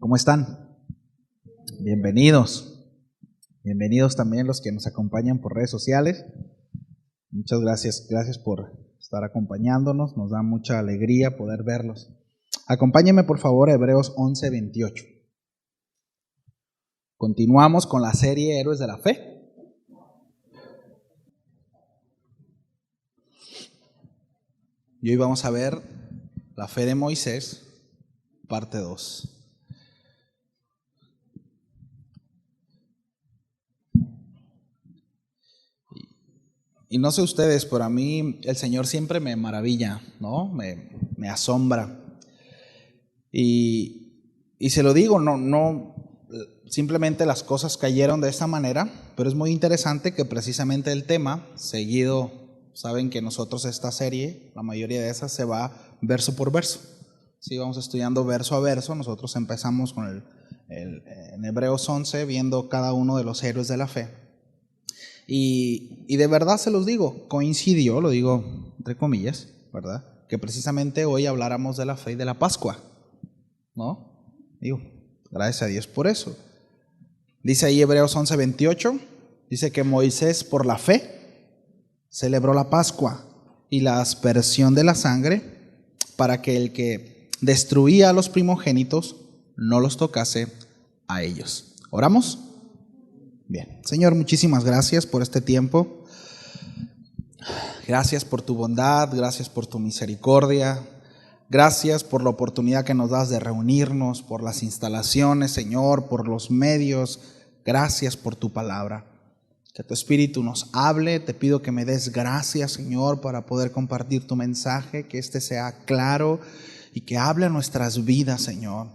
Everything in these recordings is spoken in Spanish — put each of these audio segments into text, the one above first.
¿Cómo están? Bienvenidos. Bienvenidos también los que nos acompañan por redes sociales. Muchas gracias. Gracias por estar acompañándonos. Nos da mucha alegría poder verlos. Acompáñenme por favor a Hebreos 11:28. Continuamos con la serie Héroes de la Fe. Y hoy vamos a ver la fe de Moisés, parte 2. Y no sé ustedes, pero a mí el Señor siempre me maravilla, ¿no? Me asombra. Y se lo digo, no, simplemente las cosas cayeron de esta manera, pero es muy interesante que precisamente el tema, seguido, saben que nosotros esta serie, la mayoría de esas se va verso por verso. Sí, vamos estudiando verso a verso. Nosotros empezamos con en Hebreos 11, viendo cada uno de los héroes de la fe. Y de verdad se los digo, coincidió, lo digo entre comillas, ¿verdad? Que precisamente hoy habláramos de la fe y de la Pascua, ¿no? Digo, gracias a Dios por eso. Dice ahí Hebreos 11:28, dice que Moisés por la fe celebró la Pascua y la aspersión de la sangre para que el que destruía a los primogénitos no los tocase a ellos. ¿Oramos? Bien, Señor, muchísimas gracias por este tiempo. Gracias por tu bondad, gracias por tu misericordia. Gracias por la oportunidad que nos das de reunirnos, por las instalaciones, Señor, por los medios. Gracias por tu palabra. Que tu Espíritu nos hable. Te pido que me des gracias, Señor, para poder compartir tu mensaje, que este sea claro y que hable a nuestras vidas, Señor,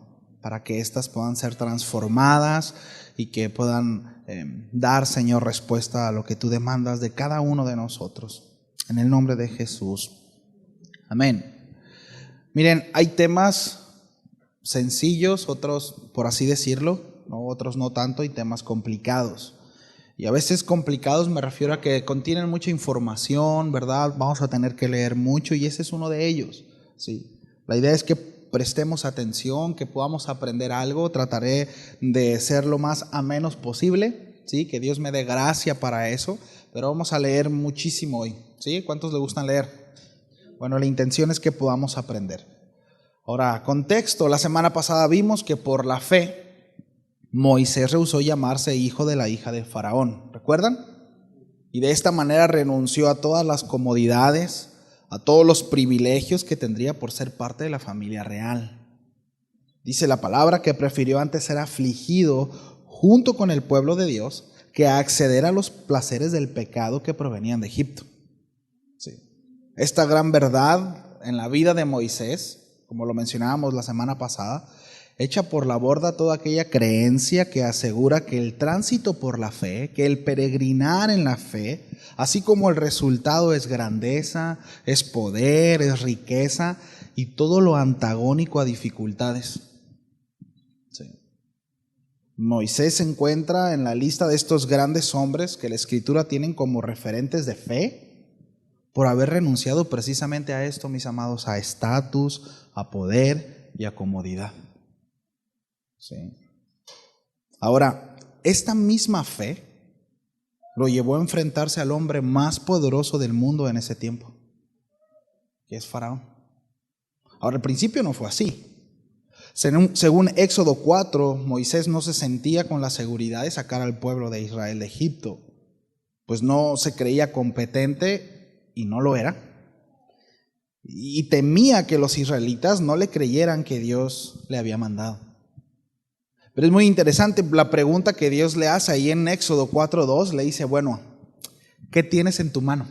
para que éstas puedan ser transformadas y que puedan dar, Señor, respuesta a lo que tú demandas de cada uno de nosotros. En el nombre de Jesús. Amén. Miren, hay temas sencillos, otros, por así decirlo, ¿no? Otros no tanto, y temas complicados. Y a veces complicados me refiero a que contienen mucha información, ¿verdad? Vamos a tener que leer mucho y ese es uno de ellos, ¿sí? La idea es que prestemos atención, que podamos aprender algo. Trataré de ser lo más ameno posible, ¿sí? Que Dios me dé gracia para eso, pero vamos a leer muchísimo hoy, ¿sí? ¿Cuántos les gustan leer? Bueno, la intención es que podamos aprender. Ahora, contexto. La semana pasada vimos que por la fe Moisés rehusó llamarse hijo de la hija de Faraón, ¿recuerdan? Y de esta manera renunció a todas las comodidades, a todos los privilegios que tendría por ser parte de la familia real. Dice la palabra que prefirió antes ser afligido junto con el pueblo de Dios que acceder a los placeres del pecado que provenían de Egipto. Sí. Esta gran verdad en la vida de Moisés, como lo mencionábamos la semana pasada, echa por la borda toda aquella creencia que asegura que el tránsito por la fe, que el peregrinar en la fe, así como el resultado es grandeza, es poder, es riqueza y todo lo antagónico a dificultades. Sí. Moisés se encuentra en la lista de estos grandes hombres que la Escritura tienen como referentes de fe por haber renunciado precisamente a esto, mis amados, a estatus, a poder y a comodidad. Sí. Ahora, esta misma fe lo llevó a enfrentarse al hombre más poderoso del mundo en ese tiempo, que es Faraón. Ahora, al principio no fue así. Según Éxodo 4, Moisés no se sentía con la seguridad de sacar al pueblo de Israel de Egipto, pues no se creía competente y no lo era. Y temía que los israelitas no le creyeran que Dios le había mandado. Pero es muy interesante la pregunta que Dios le hace ahí en Éxodo 4:2. Le dice, bueno, ¿qué tienes en tu mano?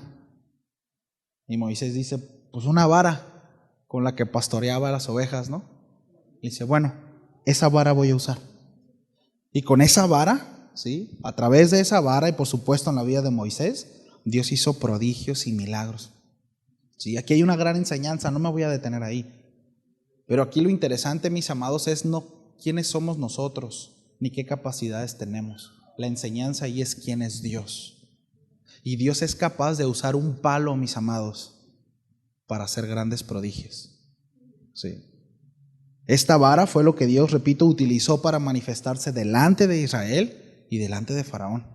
Y Moisés dice, pues una vara con la que pastoreaba las ovejas, ¿no? Y dice, bueno, esa vara voy a usar. Y con esa vara, ¿sí? A través de esa vara y por supuesto en la vida de Moisés, Dios hizo prodigios y milagros. Sí, aquí hay una gran enseñanza, no me voy a detener ahí. Pero aquí lo interesante, mis amados, es no quiénes somos nosotros, ni qué capacidades tenemos. La enseñanza ahí es quién es Dios. Y Dios es capaz de usar un palo, mis amados, para hacer grandes prodigios. Sí. Esta vara fue lo que Dios, repito, utilizó para manifestarse delante de Israel y delante de Faraón.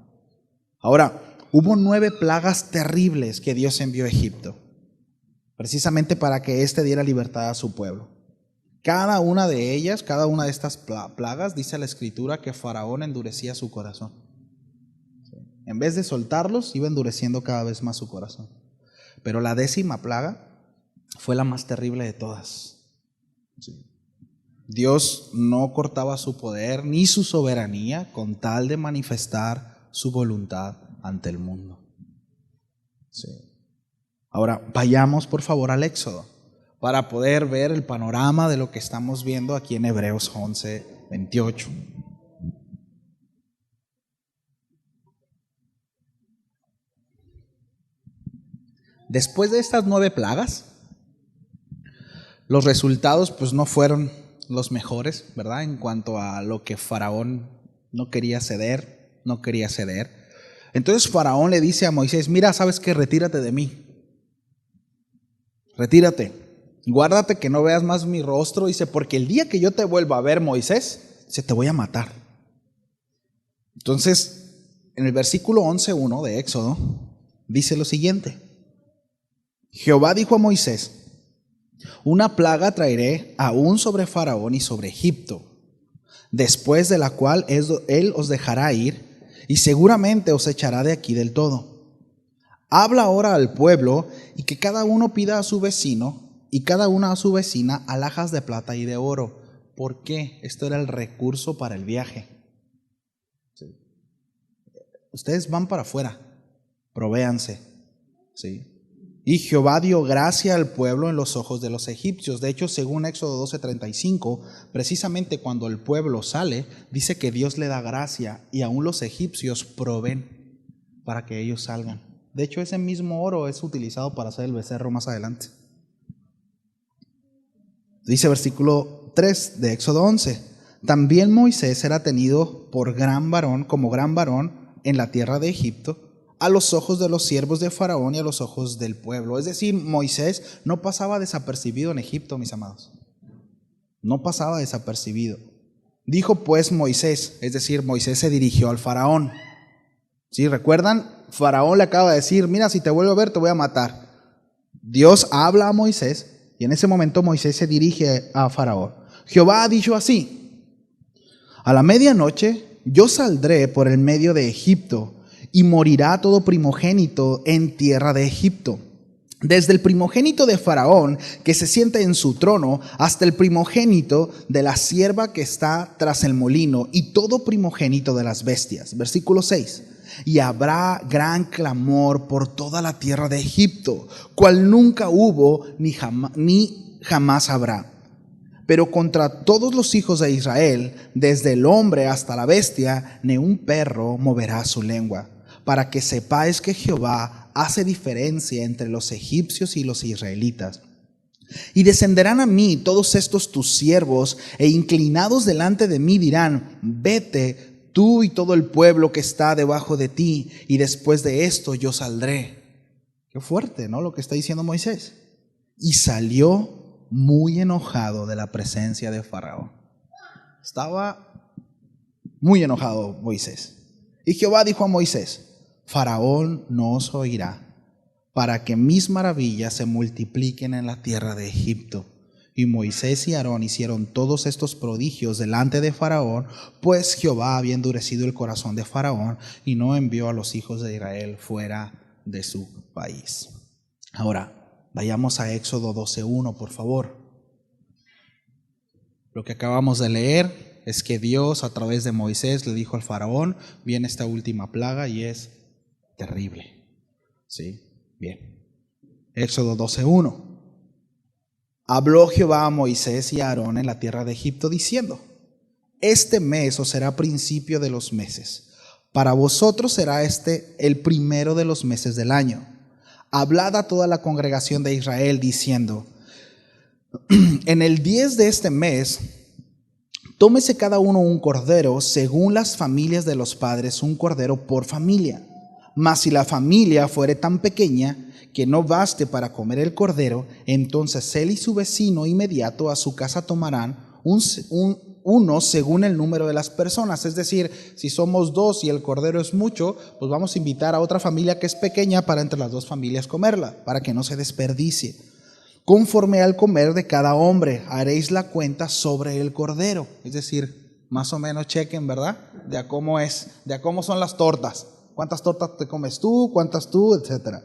Ahora, hubo 9 plagas terribles que Dios envió a Egipto, precisamente para que éste diera libertad a su pueblo. Cada una de ellas, cada una de estas plagas, dice la Escritura que Faraón endurecía su corazón. En vez de soltarlos, iba endureciendo cada vez más su corazón. Pero la 10ª plaga fue la más terrible de todas. Dios no cortaba su poder ni su soberanía con tal de manifestar su voluntad ante el mundo. Ahora, vayamos por favor al Éxodo para poder ver el panorama de lo que estamos viendo aquí en Hebreos 11:28. Después de estas 9 plagas, los resultados pues no fueron los mejores, ¿verdad? En cuanto a lo que Faraón no quería ceder. Entonces Faraón le dice a Moisés: mira, ¿sabes qué? Retírate de mí. Retírate. Guárdate que no veas más mi rostro. Dice, porque el día que yo te vuelva a ver, Moisés, te voy a matar. Entonces, en el versículo 11:1 de Éxodo, dice lo siguiente: Jehová dijo a Moisés: una plaga traeré aún sobre Faraón y sobre Egipto, después de la cual él os dejará ir, y seguramente os echará de aquí del todo. Habla ahora al pueblo, y que cada uno pida a su vecino, y cada una a su vecina, alhajas de plata y de oro. ¿Por qué? Esto era el recurso para el viaje. ¿Sí? Ustedes van para afuera, provéanse. ¿Sí? Y Jehová dio gracia al pueblo en los ojos de los egipcios. De hecho, según Éxodo 12:35, precisamente cuando el pueblo sale, dice que Dios le da gracia y aún los egipcios proveen para que ellos salgan. De hecho, ese mismo oro es utilizado para hacer el becerro más adelante. Dice versículo 3 de Éxodo 11: también Moisés era tenido por gran varón, como gran varón en la tierra de Egipto, a los ojos de los siervos de Faraón y a los ojos del pueblo. Es decir, Moisés no pasaba desapercibido en Egipto, mis amados. No pasaba desapercibido. Dijo pues Moisés, es decir, Moisés se dirigió al Faraón. ¿Sí? ¿Recuerdan? Faraón le acaba de decir: mira, si te vuelvo a ver te voy a matar. Dios habla a Moisés y en ese momento Moisés se dirige a Faraón. Jehová ha dicho así: a la medianoche yo saldré por el medio de Egipto, y morirá todo primogénito en tierra de Egipto, desde el primogénito de Faraón que se sienta en su trono, hasta el primogénito de la sierva que está tras el molino, y todo primogénito de las bestias. Versículo 6: y habrá gran clamor por toda la tierra de Egipto, cual nunca hubo ni jamás habrá. Pero contra todos los hijos de Israel, desde el hombre hasta la bestia, ni un perro moverá su lengua, para que sepáis que Jehová hace diferencia entre los egipcios y los israelitas. Y descenderán a mí todos estos tus siervos, e inclinados delante de mí dirán: vete tú y todo el pueblo que está debajo de ti, y después de esto yo saldré. Qué fuerte, ¿no? Lo que está diciendo Moisés. Y salió muy enojado de la presencia de Faraón. Estaba muy enojado Moisés. Y Jehová dijo a Moisés: Faraón no os oirá, para que mis maravillas se multipliquen en la tierra de Egipto. Y Moisés y Aarón hicieron todos estos prodigios delante de Faraón, pues Jehová había endurecido el corazón de Faraón y no envió a los hijos de Israel fuera de su país. Ahora, vayamos a Éxodo 12:1, por favor. Lo que acabamos de leer es que Dios a través de Moisés le dijo al Faraón: viene esta última plaga y es terrible. ¿Sí? Bien. Éxodo 12:1. Habló Jehová a Moisés y a Aarón en la tierra de Egipto diciendo: este mes os será principio de los meses. Para vosotros será este el primero de los meses del año. Hablad a toda la congregación de Israel diciendo: en el 10 de este mes, tómese cada uno un cordero según las familias de los padres, un cordero por familia. Mas si la familia fuere tan pequeña que no baste para comer el cordero, entonces él y su vecino inmediato a su casa tomarán uno según el número de las personas. Es decir, si somos 2 y el cordero es mucho, pues vamos a invitar a otra familia que es pequeña para entre las 2 familias comerla, para que no se desperdicie. Conforme al comer de cada hombre, haréis la cuenta sobre el cordero. Es decir, más o menos chequen, ¿verdad? De a cómo es, de a cómo son las tortas. ¿Cuántas tortas te comes tú? ¿Cuántas tú? Etcétera.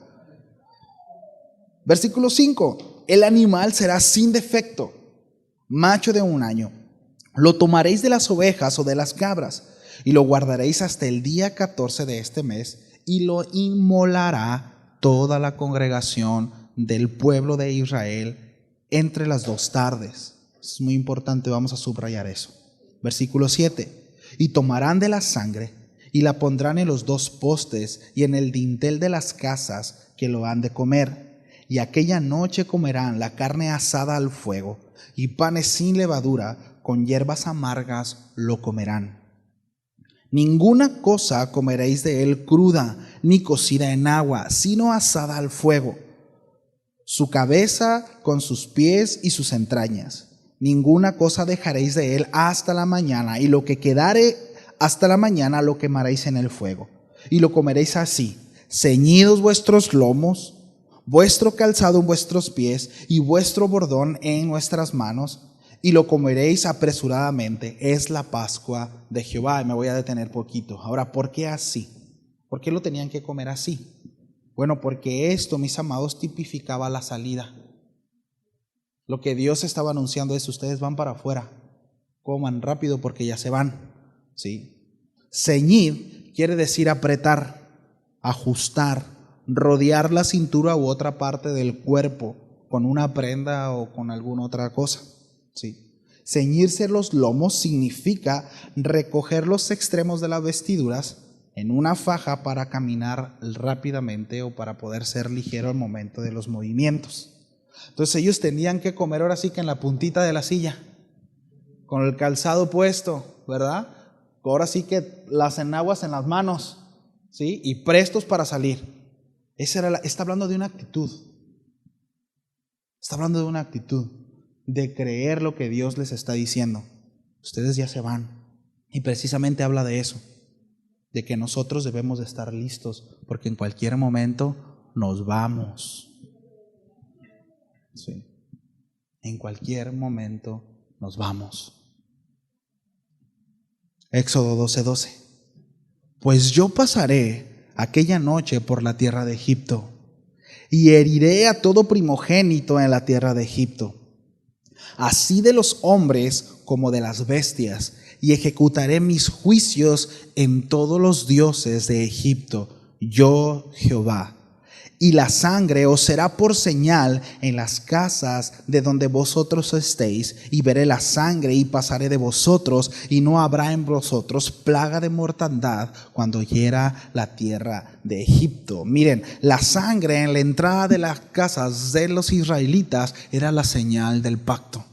Versículo 5. El animal será sin defecto, macho de 1 año. Lo tomaréis de las ovejas o de las cabras y lo guardaréis hasta el día 14 de este mes y lo inmolará toda la congregación del pueblo de Israel entre las 2 tardes. Es muy importante, vamos a subrayar eso. Versículo 7. Y tomarán de la sangre y la pondrán en los 2 postes y en el dintel de las casas que lo han de comer. Y aquella noche comerán la carne asada al fuego y panes sin levadura, con hierbas amargas lo comerán. Ninguna cosa comeréis de él cruda, ni cocida en agua, sino asada al fuego. Su cabeza con sus pies y sus entrañas. Ninguna cosa dejaréis de él hasta la mañana, y lo que quedare hasta la mañana lo quemaréis en el fuego. Y lo comeréis así, ceñidos vuestros lomos, vuestro calzado en vuestros pies y vuestro bordón en vuestras manos, y lo comeréis apresuradamente. Es la Pascua de Jehová. Y me voy a detener poquito. Ahora, ¿por qué así? ¿Por qué lo tenían que comer así? Bueno, porque esto, mis amados, tipificaba la salida. Lo que Dios estaba anunciando es: ustedes van para afuera, coman rápido porque ya se van. ¿Sí? Ceñid quiere decir apretar, ajustar, rodear la cintura u otra parte del cuerpo con una prenda o con alguna otra cosa. ¿Sí? Ceñirse los lomos significa recoger los extremos de las vestiduras en una faja para caminar rápidamente o para poder ser ligero al momento de los movimientos. Entonces ellos tenían que comer ahora sí que en la puntita de la silla, con el calzado puesto, ¿verdad? Ahora sí que las enaguas en las manos, ¿sí? Y prestos para salir. Está hablando de una actitud. Está hablando de una actitud de creer lo que Dios les está diciendo. Ustedes ya se van. Y precisamente habla de eso, de que nosotros debemos de estar listos, porque en cualquier momento nos vamos. Sí. En cualquier momento nos vamos. Éxodo 12:12. Pues yo pasaré aquella noche por la tierra de Egipto y heriré a todo primogénito en la tierra de Egipto, así de los hombres como de las bestias, y ejecutaré mis juicios en todos los dioses de Egipto, yo Jehová. Y la sangre os será por señal en las casas de donde vosotros estéis, y veré la sangre y pasaré de vosotros, y no habrá en vosotros plaga de mortandad cuando hiera la tierra de Egipto. Miren, la sangre en la entrada de las casas de los israelitas era la señal del pacto.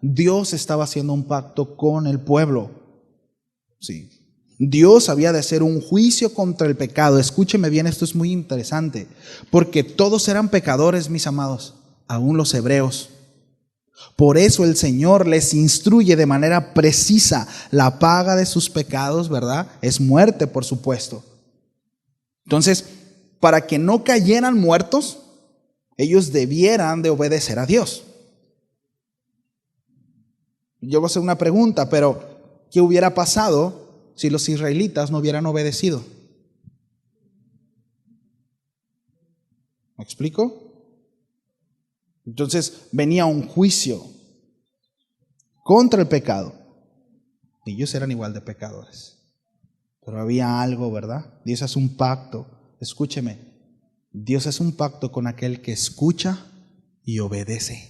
Dios estaba haciendo un pacto con el pueblo. Sí. Dios había de hacer un juicio contra el pecado. Escúcheme bien, esto es muy interesante, porque todos eran pecadores, mis amados, aún los hebreos. Por eso el Señor les instruye de manera precisa. La paga de sus pecados, ¿verdad?, es muerte, por supuesto. Entonces, para que no cayeran muertos, ellos debieran de obedecer a Dios. Yo voy a hacer una pregunta, pero ¿qué hubiera pasado si los israelitas no hubieran obedecido? ¿Me explico? Entonces venía un juicio contra el pecado. Ellos eran igual de pecadores. Pero había algo, ¿verdad? Dios hace un pacto. Escúcheme. Dios hace un pacto con aquel que escucha y obedece.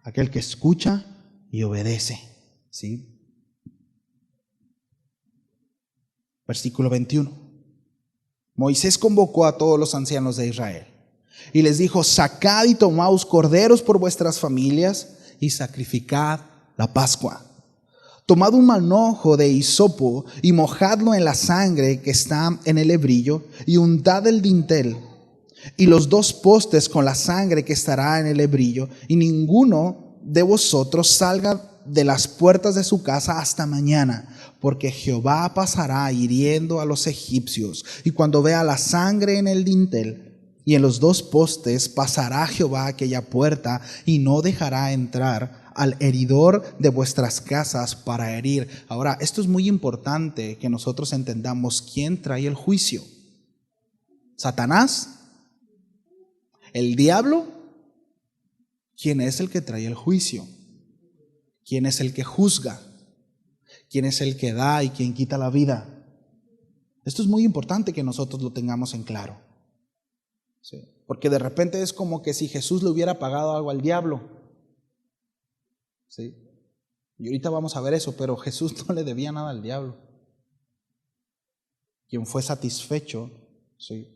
Aquel que escucha y obedece. ¿Sí? Versículo 21. Moisés convocó a todos los ancianos de Israel y les dijo: sacad y tomaos corderos por vuestras familias y sacrificad la Pascua. Tomad un manojo de hisopo y mojadlo en la sangre que está en el hebrillo y untad el dintel y los 2 postes con la sangre que estará en el hebrillo, y ninguno de vosotros salga de las puertas de su casa hasta mañana, porque Jehová pasará hiriendo a los egipcios, y cuando vea la sangre en el dintel y en los dos postes, pasará Jehová aquella puerta y no dejará entrar al heridor de vuestras casas para herir. Ahora, esto es muy importante que nosotros entendamos quién trae el juicio. ¿Satanás? ¿El diablo? ¿Quién es el que trae el juicio? ¿Quién es el que juzga? ¿Quién es el que da y quien quita la vida? Esto es muy importante que nosotros lo tengamos en claro. ¿Sí? Porque de repente es como que si Jesús le hubiera pagado algo al diablo. ¿Sí? Y ahorita vamos a ver eso, pero Jesús no le debía nada al diablo. Quien fue satisfecho, ¿sí?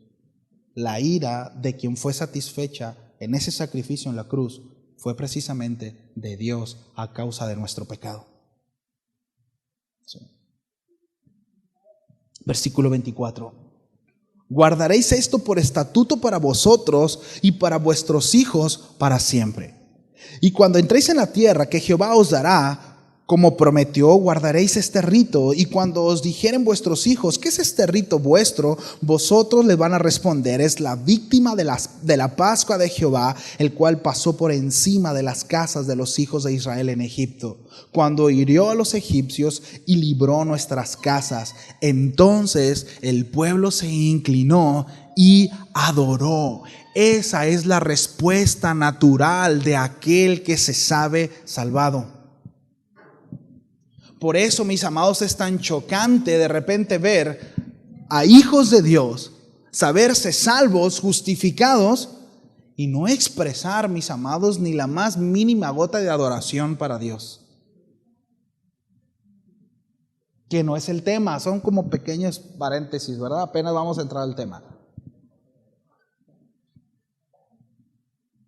La ira de quien fue satisfecha en ese sacrificio en la cruz fue precisamente de Dios a causa de nuestro pecado. Sí. Versículo 24. Guardaréis esto por estatuto para vosotros y para vuestros hijos para siempre. Y cuando entréis en la tierra que Jehová os dará, como prometió, guardaréis este rito. Y cuando os dijeren vuestros hijos, ¿qué es este rito vuestro? Vosotros le van a responder: es la víctima de la Pascua de Jehová, el cual pasó por encima de las casas de los hijos de Israel en Egipto, cuando hirió a los egipcios y libró nuestras casas. Entonces el pueblo se inclinó y adoró. Esa es la respuesta natural de aquel que se sabe salvado. Por eso, mis amados, es tan chocante de repente ver a hijos de Dios saberse salvos, justificados, y no expresar, mis amados, ni la más mínima gota de adoración para Dios. Que no es el tema, son como pequeños paréntesis, ¿verdad? Apenas vamos a entrar al tema.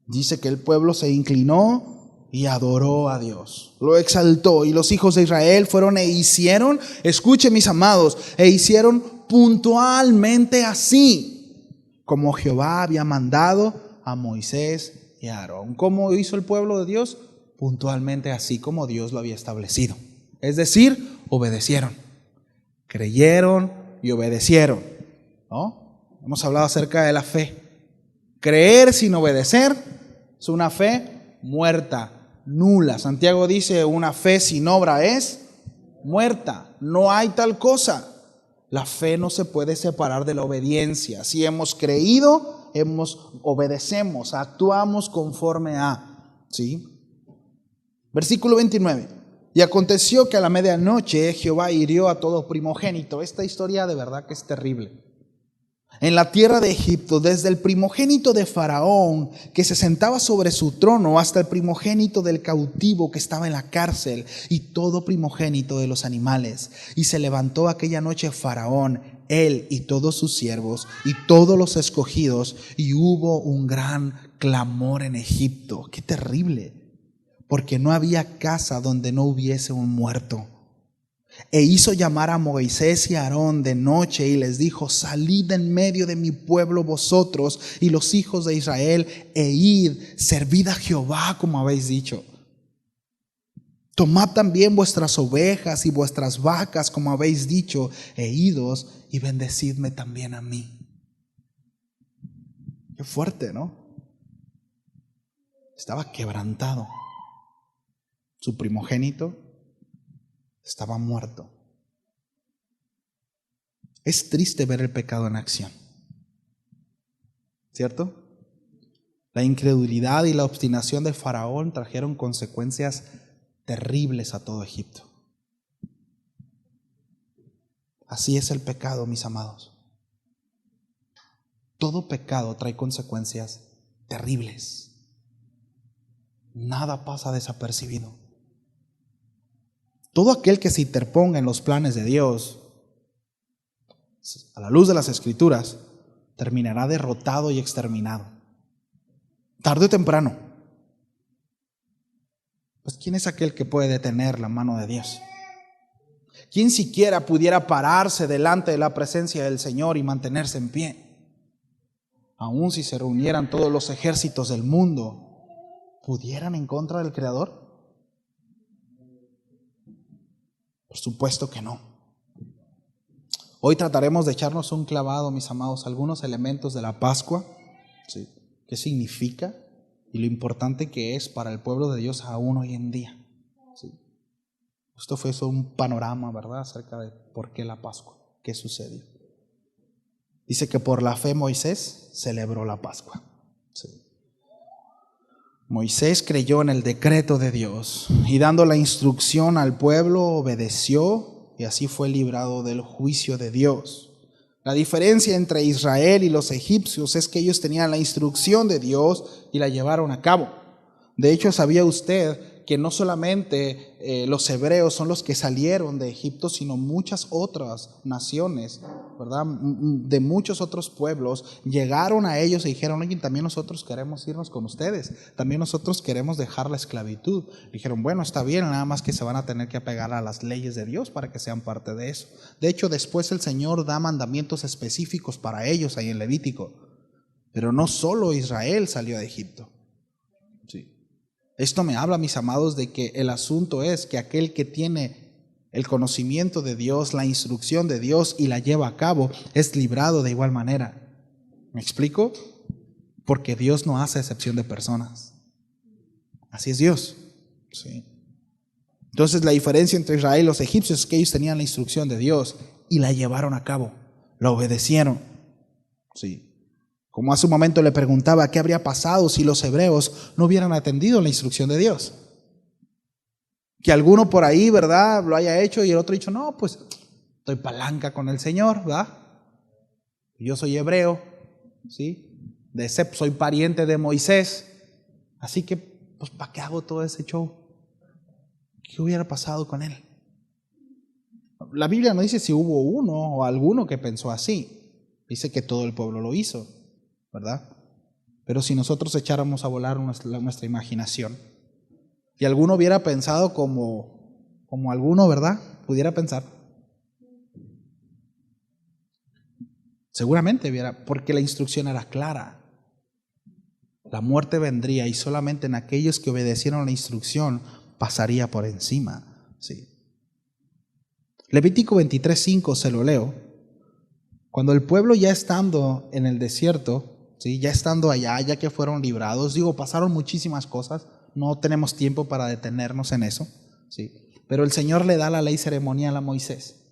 Dice que el pueblo se inclinó y adoró a Dios, lo exaltó, y los hijos de Israel fueron e hicieron, escuchen mis amados, e hicieron puntualmente así, como Jehová había mandado a Moisés y a Aarón. ¿Cómo hizo el pueblo de Dios? Puntualmente así como Dios lo había establecido. Es decir, obedecieron, creyeron y obedecieron, ¿no? Hemos hablado acerca de la fe. Creer sin obedecer es una fe muerta, nula. Santiago dice: una fe sin obra es muerta. No hay tal cosa. La fe no se puede separar de la obediencia. Si hemos creído, obedecemos, actuamos conforme a. ¿Sí? Versículo 29. Y aconteció que a la medianoche Jehová hirió a todo primogénito. Esta historia de verdad que es terrible. En la tierra de Egipto, desde el primogénito de Faraón, que se sentaba sobre su trono, hasta el primogénito del cautivo que estaba en la cárcel, y todo primogénito de los animales. Y se levantó aquella noche Faraón, él y todos sus siervos, y todos los escogidos, y hubo un gran clamor en Egipto. ¡Qué terrible! Porque no había casa donde no hubiese un muerto. E hizo llamar a Moisés y a Aarón de noche y les dijo: salid en medio de mi pueblo vosotros y los hijos de Israel, e id, servid a Jehová como habéis dicho. Tomad también vuestras ovejas y vuestras vacas como habéis dicho, e idos y bendecidme también a mí. Qué fuerte, ¿no? Estaba quebrantado. Su primogénito estaba muerto. Es triste ver el pecado en acción, ¿cierto? La incredulidad y la obstinación de Faraón trajeron consecuencias terribles a todo Egipto. Así es el pecado, mis amados. Todo pecado trae consecuencias terribles. Nada pasa desapercibido. Todo aquel que se interponga en los planes de Dios, a la luz de las Escrituras, terminará derrotado y exterminado. Tarde o temprano. Pues ¿quién es aquel que puede detener la mano de Dios? ¿Quién siquiera pudiera pararse delante de la presencia del Señor y mantenerse en pie? Aun si se reunieran todos los ejércitos del mundo, pudieran en contra del Creador? Por supuesto que no. Hoy trataremos de echarnos un clavado, mis amados, algunos elementos de la Pascua, ¿sí? ¿Qué significa? Y lo importante que es para el pueblo de Dios aún hoy en día, ¿sí? Esto fue solo un panorama, ¿verdad?, acerca de por qué la Pascua, qué sucedió. Dice que por la fe Moisés celebró la Pascua, ¿sí? Moisés creyó en el decreto de Dios y dando la instrucción al pueblo obedeció y así fue librado del juicio de Dios. La diferencia entre Israel y los egipcios es que ellos tenían la instrucción de Dios y la llevaron a cabo. De hecho, ¿sabía usted que no solamente los hebreos son los que salieron de Egipto, sino muchas otras naciones, ¿verdad?, de muchos otros pueblos llegaron a ellos y dijeron: oye, también nosotros queremos irnos con ustedes, también nosotros queremos dejar la esclavitud. Dijeron: bueno, está bien, nada más que se van a tener que apegar a las leyes de Dios para que sean parte de eso. De hecho, después el Señor da mandamientos específicos para ellos ahí en Levítico. Pero no solo Israel salió de Egipto. Sí. Esto me habla, mis amados, de que el asunto es que aquel que tiene el conocimiento de Dios, la instrucción de Dios y la lleva a cabo, es librado de igual manera. ¿Me explico? Porque Dios no hace excepción de personas. Así es Dios. Sí. Entonces la diferencia entre Israel y los egipcios es que ellos tenían la instrucción de Dios y la llevaron a cabo, la obedecieron. Sí. Como hace un momento le preguntaba, ¿qué habría pasado si los hebreos no hubieran atendido la instrucción de Dios? Que alguno por ahí, ¿verdad?, lo haya hecho y el otro ha dicho: no, pues estoy palanca con el Señor, ¿verdad? Yo soy hebreo, ¿sí? Soy pariente de Moisés, así que, pues, ¿para qué hago todo ese show? ¿Qué hubiera pasado con él? La Biblia no dice si hubo uno o alguno que pensó así. Dice que todo el pueblo lo hizo, ¿verdad? Pero si nosotros echáramos a volar nuestra imaginación y alguno hubiera pensado como alguno, ¿verdad?, pudiera pensar, seguramente hubiera, porque la instrucción era clara. La muerte vendría y solamente en aquellos que obedecieron la instrucción pasaría por encima. Sí. Levítico 23:5 se lo leo. Cuando el pueblo ya estando en el desierto, ¿sí?, ya estando allá, ya que fueron librados, pasaron muchísimas cosas, no tenemos tiempo para detenernos en eso, ¿sí?, pero el Señor le da la ley ceremonial a Moisés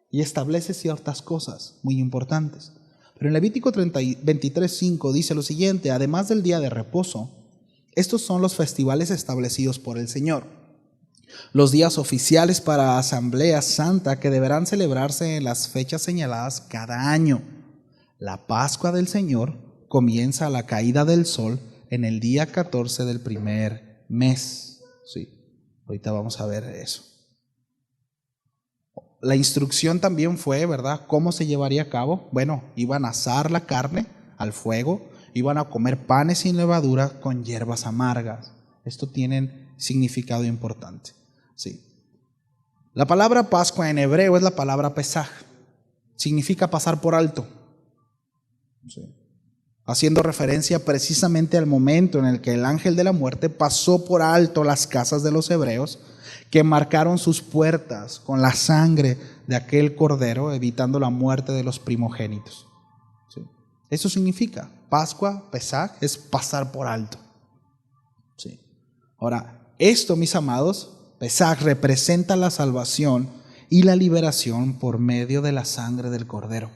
y establece ciertas cosas muy importantes. Pero en Levítico 23:5 dice lo siguiente: además del día de reposo, estos son los festivales establecidos por el Señor, los días oficiales para asamblea santa que deberán celebrarse en las fechas señaladas cada año. La Pascua del Señor comienza a la caída del sol en el día 14 del primer mes. Sí, ahorita vamos a ver eso. La instrucción también fue, ¿verdad?, ¿cómo se llevaría a cabo? Bueno, iban a asar la carne al fuego, iban a comer panes sin levadura con hierbas amargas. Esto tiene significado importante. Sí. La palabra Pascua en hebreo es la palabra Pesaj. Significa pasar por alto. Sí. Haciendo referencia precisamente al momento en el que el ángel de la muerte pasó por alto las casas de los hebreos, que marcaron sus puertas con la sangre de aquel cordero, evitando la muerte de los primogénitos. Sí. Eso significa Pascua, Pesaj, es pasar por alto. Sí. Ahora, esto, mis amados, Pesaj representa la salvación y la liberación por medio de la sangre del cordero.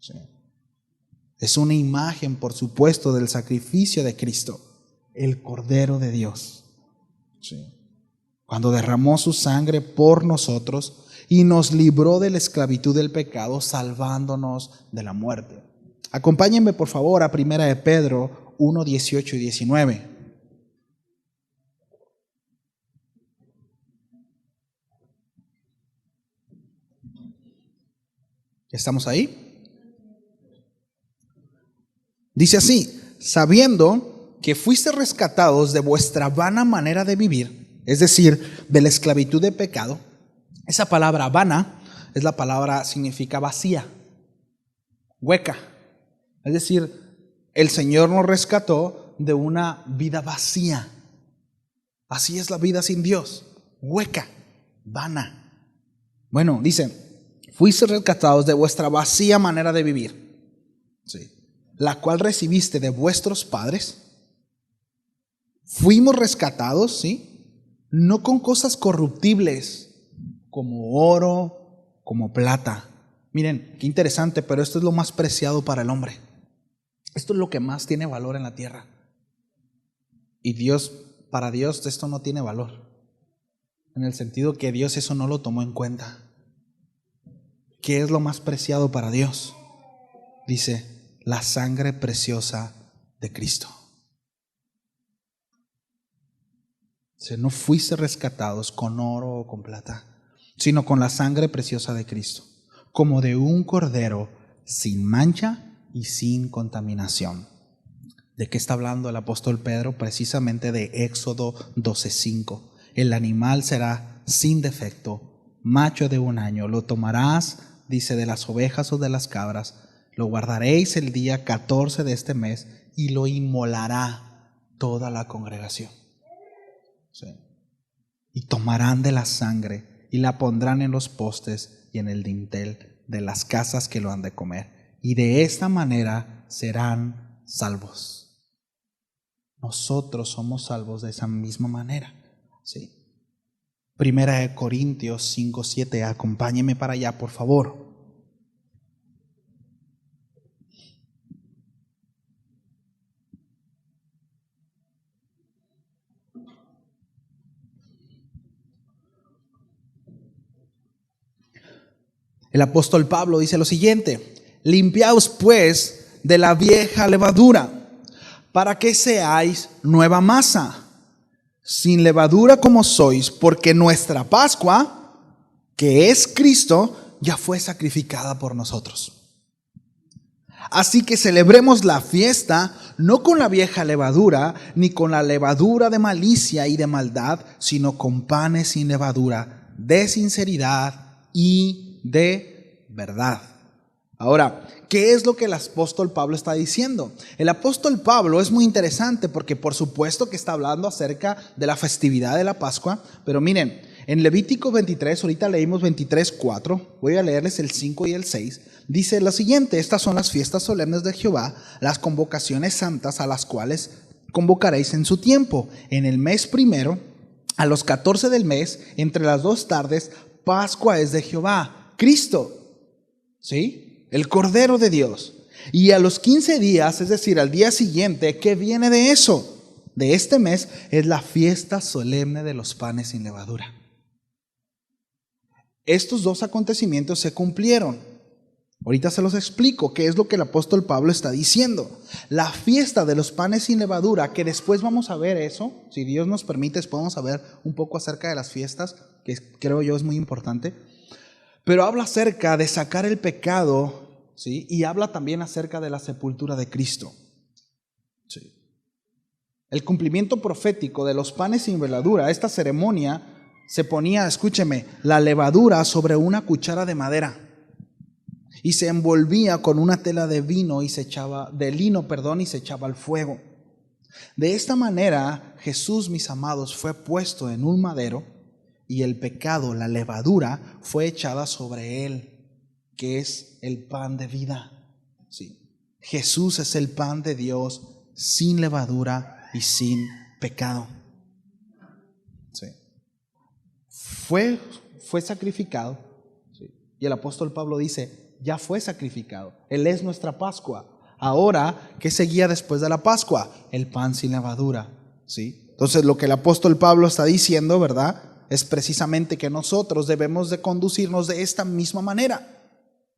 Sí. Es una imagen, por supuesto, del sacrificio de Cristo, el Cordero de Dios. Sí. Cuando derramó su sangre por nosotros y nos libró de la esclavitud del pecado, salvándonos de la muerte. Acompáñenme, por favor, a 1 de Pedro 1, 18 y 19. ¿Estamos ahí? Dice así: sabiendo que fuiste rescatados de vuestra vana manera de vivir, es decir, de la esclavitud de pecado. Esa palabra vana es la palabra, significa vacía, hueca. Es decir, el Señor nos rescató de una vida vacía. Así es la vida sin Dios, hueca, vana. Bueno, dice, fuisteis rescatados de vuestra vacía manera de vivir, ¿sí?, la cual recibiste de vuestros padres. Fuimos rescatados, ¿sí?, no con cosas corruptibles como oro, como plata. Miren, qué interesante, pero esto es lo más preciado para el hombre. Esto es lo que más tiene valor en la tierra. Y para Dios esto no tiene valor, en el sentido que Dios eso no lo tomó en cuenta. ¿Qué es lo más preciado para Dios? Dice, la sangre preciosa de Cristo. No fuiste rescatados con oro o con plata, sino con la sangre preciosa de Cristo, como de un cordero sin mancha y sin contaminación. ¿De qué está hablando el apóstol Pedro? Precisamente de Éxodo 12:5. El animal será sin defecto, macho de 1 año. Lo tomarás, dice, de las ovejas o de las cabras. Lo guardaréis el día 14 de este mes y lo inmolará toda la congregación. Sí. Y tomarán de la sangre y la pondrán en los postes y en el dintel de las casas que lo han de comer. Y de esta manera serán salvos. Nosotros somos salvos de esa misma manera, ¿sí? Primera de Corintios 5:7. Acompáñeme para allá, por favor. El apóstol Pablo dice lo siguiente: limpiaos pues de la vieja levadura, para que seáis nueva masa, sin levadura como sois, porque nuestra Pascua, que es Cristo, ya fue sacrificada por nosotros. Así que celebremos la fiesta no con la vieja levadura, ni con la levadura de malicia y de maldad, sino con panes sin levadura, de sinceridad y de verdad. Ahora, ¿qué es lo que el apóstol Pablo está diciendo? El apóstol Pablo es muy interesante porque por supuesto que está hablando acerca de la festividad de la Pascua, pero miren, en Levítico 23, ahorita leímos 23:4, voy a leerles el 5 y el 6, dice lo siguiente: estas son las fiestas solemnes de Jehová, las convocaciones santas a las cuales convocaréis en su tiempo. En el mes primero, a los 14 del mes, entre las 2 tardes, Pascua es de Jehová, Cristo, ¿sí?, el Cordero de Dios. Y a los 15 días, es decir, al día siguiente, ¿qué viene de eso? De este mes es la fiesta solemne de los panes sin levadura. Estos 2 acontecimientos se cumplieron. Ahorita se los explico qué es lo que el apóstol Pablo está diciendo. La fiesta de los panes sin levadura, que después vamos a ver eso, si Dios nos permite, podemos saber un poco acerca de las fiestas, que creo yo es muy importante. Pero habla acerca de sacar el pecado, ¿sí?, y habla también acerca de la sepultura de Cristo. Sí. El cumplimiento profético de los panes sin levadura, esta ceremonia se ponía, escúcheme, la levadura sobre una cuchara de madera y se envolvía con una tela de lino y se echaba al fuego. De esta manera Jesús, mis amados, fue puesto en un madero y el pecado, la levadura, fue echada sobre él, que es el pan de vida. Sí. Jesús es el pan de Dios sin levadura y sin pecado. Sí. Fue sacrificado, sí. Y el apóstol Pablo dice, ya fue sacrificado. Él es nuestra Pascua. Ahora, ¿qué seguía después de la Pascua? El pan sin levadura, ¿sí? Entonces, lo que el apóstol Pablo está diciendo, ¿verdad?, es precisamente que nosotros debemos de conducirnos de esta misma manera,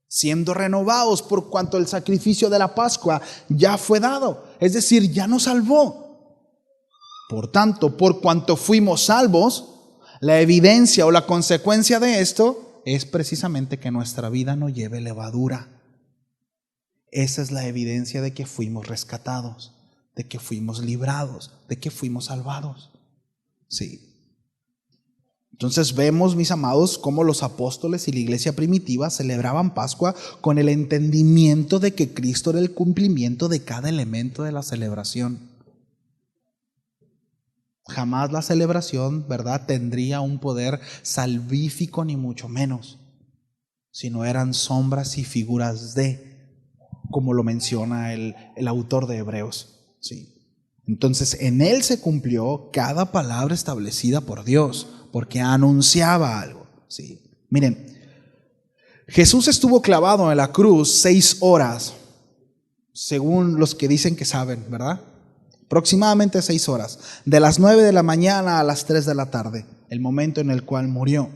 siendo renovados por cuanto el sacrificio de la Pascua ya fue dado, es decir, ya nos salvó. Por tanto, por cuanto fuimos salvos, la evidencia o la consecuencia de esto es precisamente que nuestra vida no lleve levadura. Esa es la evidencia de que fuimos rescatados, de que fuimos librados, de que fuimos salvados. Sí. Entonces vemos, mis amados, cómo los apóstoles y la iglesia primitiva celebraban Pascua con el entendimiento de que Cristo era el cumplimiento de cada elemento de la celebración. Jamás la celebración, ¿verdad?, tendría un poder salvífico ni mucho menos, sino eran sombras y figuras como lo menciona el autor de Hebreos. ¿Sí? Entonces, en él se cumplió cada palabra establecida por Dios, porque anunciaba algo. ¿Sí? Miren, Jesús estuvo clavado en la cruz 6 horas, según los que dicen que saben, ¿verdad? Aproximadamente 6 horas, de las 9 de la mañana a las 3 de la tarde, el momento en el cual murió.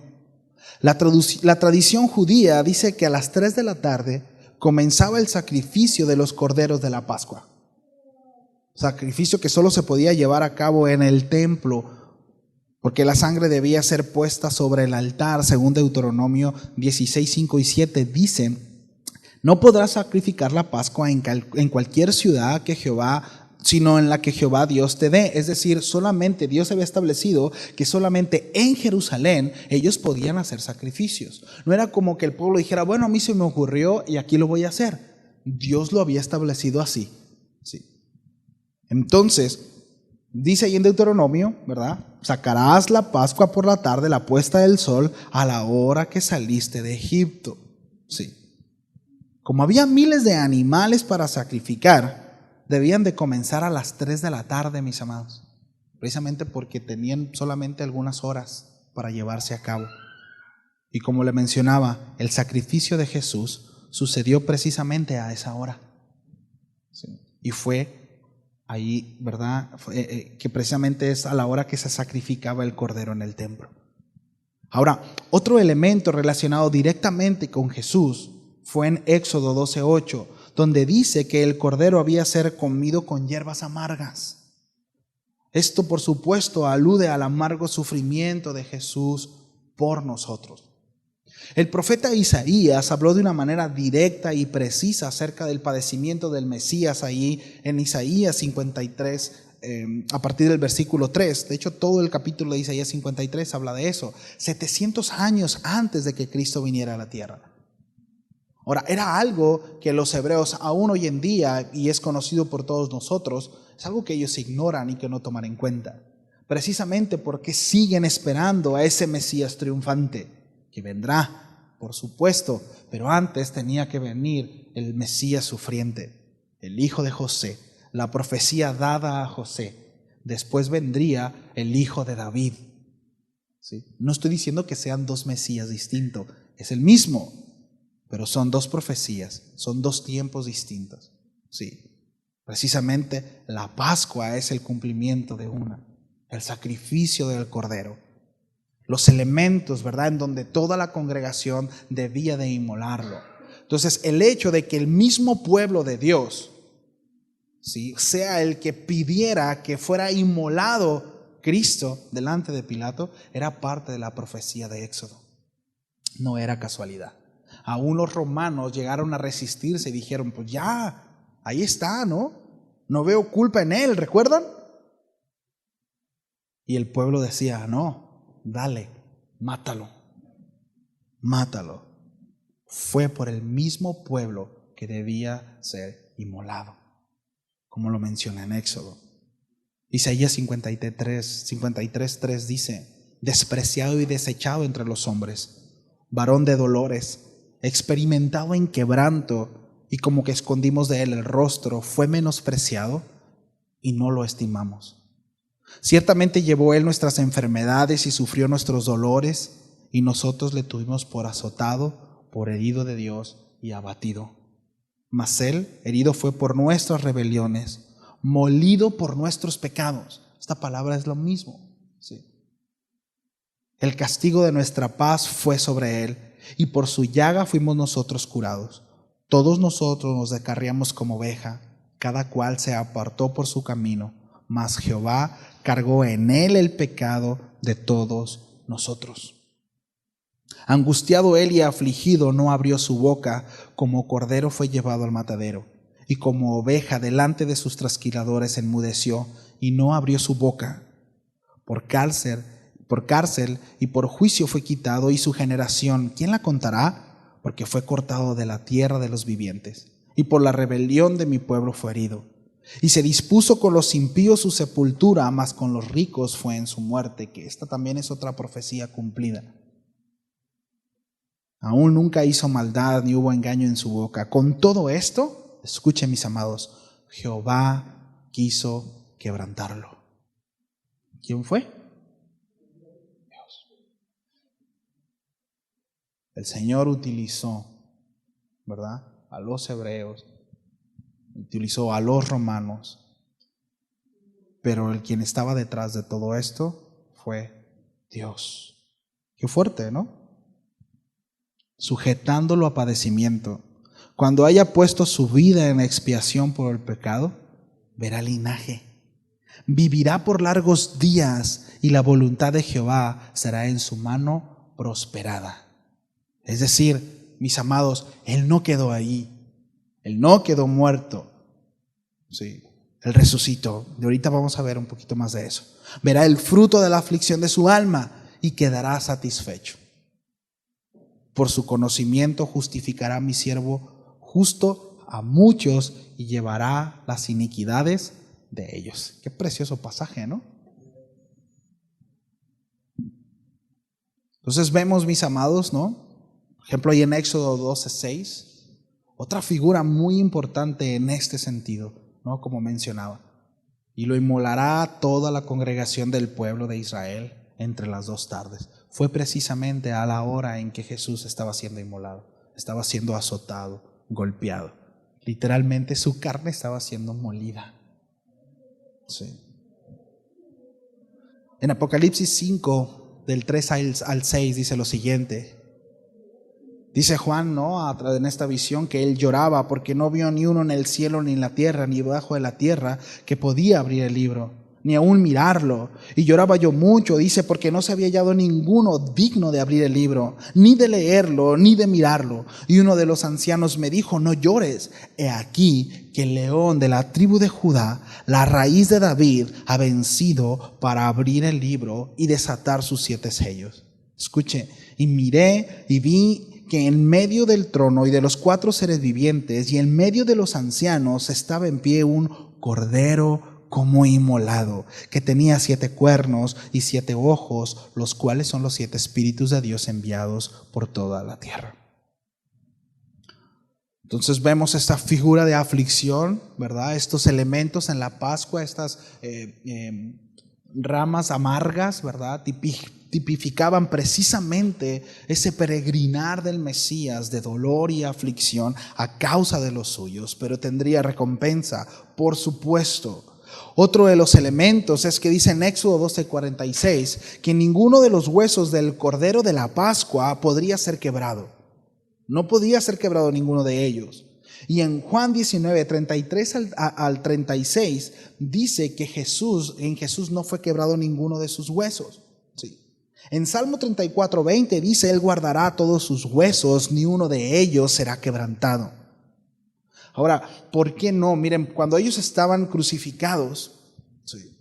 La tradición judía dice que a las 3 de la tarde comenzaba el sacrificio de los corderos de la Pascua. Sacrificio que solo se podía llevar a cabo en el templo, porque la sangre debía ser puesta sobre el altar. Según Deuteronomio 16, 5 y 7 dicen: no podrás sacrificar la Pascua en cualquier ciudad sino en la que Jehová Dios te dé. Es decir, solamente Dios había establecido que solamente en Jerusalén ellos podían hacer sacrificios. No era como que el pueblo dijera: bueno, a mí se me ocurrió y aquí lo voy a hacer. Dios lo había establecido así. Sí. Entonces, dice ahí en Deuteronomio, ¿verdad? Sacarás la Pascua por la tarde, la puesta del sol, a la hora que saliste de Egipto. Sí. Como había miles de animales para sacrificar, debían de comenzar a las 3 de la tarde, mis amados, precisamente porque tenían solamente algunas horas para llevarse a cabo. Y como le mencionaba, el sacrificio de Jesús sucedió precisamente a esa hora. Sí. Y fue ahí, ¿verdad?, que precisamente es a la hora que se sacrificaba el cordero en el templo. Ahora, otro elemento relacionado directamente con Jesús fue en Éxodo 12:8, donde dice que el cordero había de ser comido con hierbas amargas. Esto, por supuesto, alude al amargo sufrimiento de Jesús por nosotros. El profeta Isaías habló de una manera directa y precisa acerca del padecimiento del Mesías ahí en Isaías 53, a partir del versículo 3. De hecho, todo el capítulo de Isaías 53 habla de eso, 700 años antes de que Cristo viniera a la tierra. Ahora, era algo que los hebreos aún hoy en día, y es conocido por todos nosotros, es algo que ellos ignoran y que no toman en cuenta, precisamente porque siguen esperando a ese Mesías triunfante, que vendrá, por supuesto, pero antes tenía que venir el Mesías sufriente, el hijo de José, la profecía dada a José. Después vendría el hijo de David. ¿Sí? No estoy diciendo que sean dos Mesías distintos, es el mismo, pero son dos profecías, son dos tiempos distintos. Sí, precisamente la Pascua es el cumplimiento de una, el sacrificio del Cordero, los elementos, ¿verdad?, en donde toda la congregación debía de inmolarlo. Entonces, el hecho de que el mismo pueblo de Dios, ¿sí?, sea el que pidiera que fuera inmolado Cristo delante de Pilato, era parte de la profecía de Éxodo. No era casualidad. Aún los romanos llegaron a resistirse y dijeron: pues ya, ahí está, ¿no? No veo culpa en él, ¿recuerdan? Y el pueblo decía: no, dale, mátalo, mátalo. Fue por el mismo pueblo que debía ser inmolado, como lo menciona en Éxodo. Isaías 53:3 dice: despreciado y desechado entre los hombres, varón de dolores, experimentado en quebranto, y como que escondimos de él el rostro, fue menospreciado y no lo estimamos. Ciertamente llevó él nuestras enfermedades y sufrió nuestros dolores, y nosotros le tuvimos por azotado, por herido de Dios y abatido. Mas él herido fue por nuestras rebeliones, molido por nuestros pecados. Esta palabra es lo mismo, ¿sí? El castigo de nuestra paz fue sobre él, y por su llaga fuimos nosotros curados. Todos nosotros nos descarriamos como oveja, cada cual se apartó por su camino, mas Jehová cargó en él el pecado de todos nosotros. Angustiado él y afligido, no abrió su boca, como cordero fue llevado al matadero, y como oveja delante de sus trasquiladores enmudeció, y no abrió su boca. Por cárcel y por juicio fue quitado, y su generación, ¿quién la contará? Porque fue cortado de la tierra de los vivientes, y por la rebelión de mi pueblo fue herido. Y se dispuso con los impíos su sepultura, mas con los ricos fue en su muerte, que esta también es otra profecía cumplida. Aún nunca hizo maldad, ni hubo engaño en su boca. Con todo esto, escuchen mis amados, Jehová quiso quebrantarlo. ¿Quién fue? Dios. El Señor utilizó, ¿verdad?, a los hebreos, utilizó a los romanos, pero el quien estaba detrás de todo esto fue Dios. Qué fuerte, ¿no? Sujetándolo a padecimiento. Cuando haya puesto su vida en expiación por el pecado, verá linaje. Vivirá por largos días y la voluntad de Jehová será en su mano prosperada. Es decir, mis amados, Él no quedó ahí. Él no quedó muerto. Sí, Él resucitó. Y ahorita vamos a ver un poquito más de eso. Verá el fruto de la aflicción de su alma y quedará satisfecho. Por su conocimiento justificará mi siervo justo a muchos y llevará las iniquidades de ellos. Qué precioso pasaje, ¿no? Entonces vemos, mis amados, ¿no? Por ejemplo, ahí en Éxodo 12:6, otra figura muy importante en este sentido, ¿no? Como mencionaba. Y lo inmolará toda la congregación del pueblo de Israel entre las 2 tardes. Fue precisamente a la hora en que Jesús estaba siendo inmolado, estaba siendo azotado, golpeado. Literalmente su carne estaba siendo molida. Sí. En Apocalipsis 5, del 3 al 6, dice lo siguiente. Dice Juan, ¿no?, en esta visión, que él lloraba porque no vio ni uno en el cielo, ni en la tierra, ni debajo de la tierra, que podía abrir el libro, ni aún mirarlo. Y lloraba yo mucho, dice, porque no se había hallado ninguno digno de abrir el libro, ni de leerlo, ni de mirarlo. Y uno de los ancianos me dijo, no llores, he aquí que el león de la tribu de Judá, la raíz de David, ha vencido para abrir el libro y desatar sus 7 sellos. Escuche, y miré y vi que en medio del trono y de los 4 seres vivientes y en medio de los ancianos estaba en pie un cordero como inmolado, que tenía 7 cuernos y 7 ojos, los cuales son los 7 espíritus de Dios enviados por toda la tierra. Entonces vemos esta figura de aflicción, ¿verdad? Estos elementos en la Pascua, estas ramas amargas, ¿verdad?, tipificaban precisamente ese peregrinar del Mesías de dolor y aflicción a causa de los suyos, pero tendría recompensa, por supuesto. Otro de los elementos es que dice en Éxodo 12:46 que ninguno de los huesos del cordero de la Pascua podría ser quebrado. No podía ser quebrado ninguno de ellos. Y en Juan 19:33 al 36 dice que en Jesús no fue quebrado ninguno de sus huesos. Sí. En Salmo 34:20 dice, Él guardará todos sus huesos, ni uno de ellos será quebrantado. Ahora, ¿por qué no? Miren, cuando ellos estaban crucificados, sí,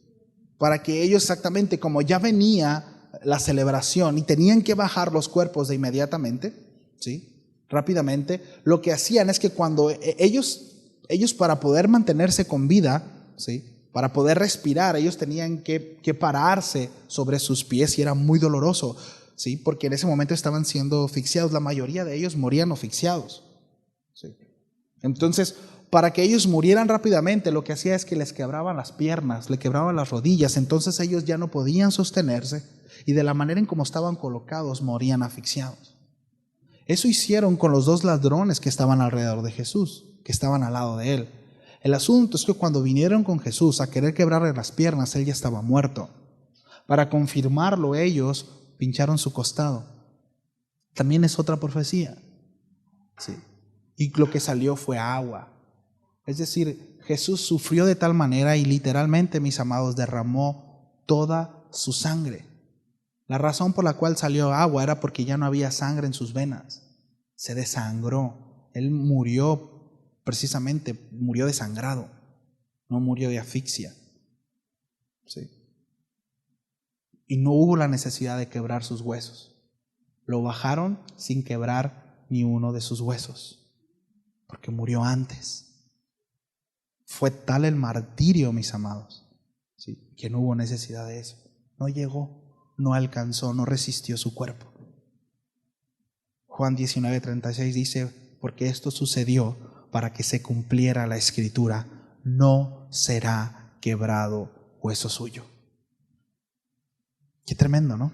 para que ellos exactamente, como ya venía la celebración y tenían que bajar los cuerpos de inmediatamente, ¿sí?, rápidamente, lo que hacían es que cuando ellos para poder mantenerse con vida, ¿sí?, para poder respirar, ellos tenían que pararse sobre sus pies y era muy doloroso, ¿sí?, porque en ese momento estaban siendo asfixiados. La mayoría de ellos morían asfixiados, ¿sí? Entonces, para que ellos murieran rápidamente, lo que hacía es que les quebraban las piernas, les quebraban las rodillas, entonces ellos ya no podían sostenerse y de la manera en cómo estaban colocados morían asfixiados. Eso hicieron con los 2 ladrones que estaban alrededor de Jesús, que estaban al lado de él. El asunto es que cuando vinieron con Jesús a querer quebrarle las piernas, él ya estaba muerto. Para confirmarlo, ellos pincharon su costado. También es otra profecía. Sí. Y lo que salió fue agua. Es decir, Jesús sufrió de tal manera y literalmente, mis amados, derramó toda su sangre. La razón por la cual salió agua era porque ya no había sangre en sus venas. Se desangró. Él murió, precisamente, murió desangrado. No murió de asfixia. ¿Sí? Y no hubo la necesidad de quebrar sus huesos. Lo bajaron sin quebrar ni uno de sus huesos, porque murió antes. fue tal el martirio, mis amados, ¿sí?, que no hubo necesidad de eso. No llegó, no alcanzó, no resistió su cuerpo. Juan 19:36 dice: porque esto sucedió para que se cumpliera la escritura, no será quebrado hueso suyo. Qué tremendo, ¿no?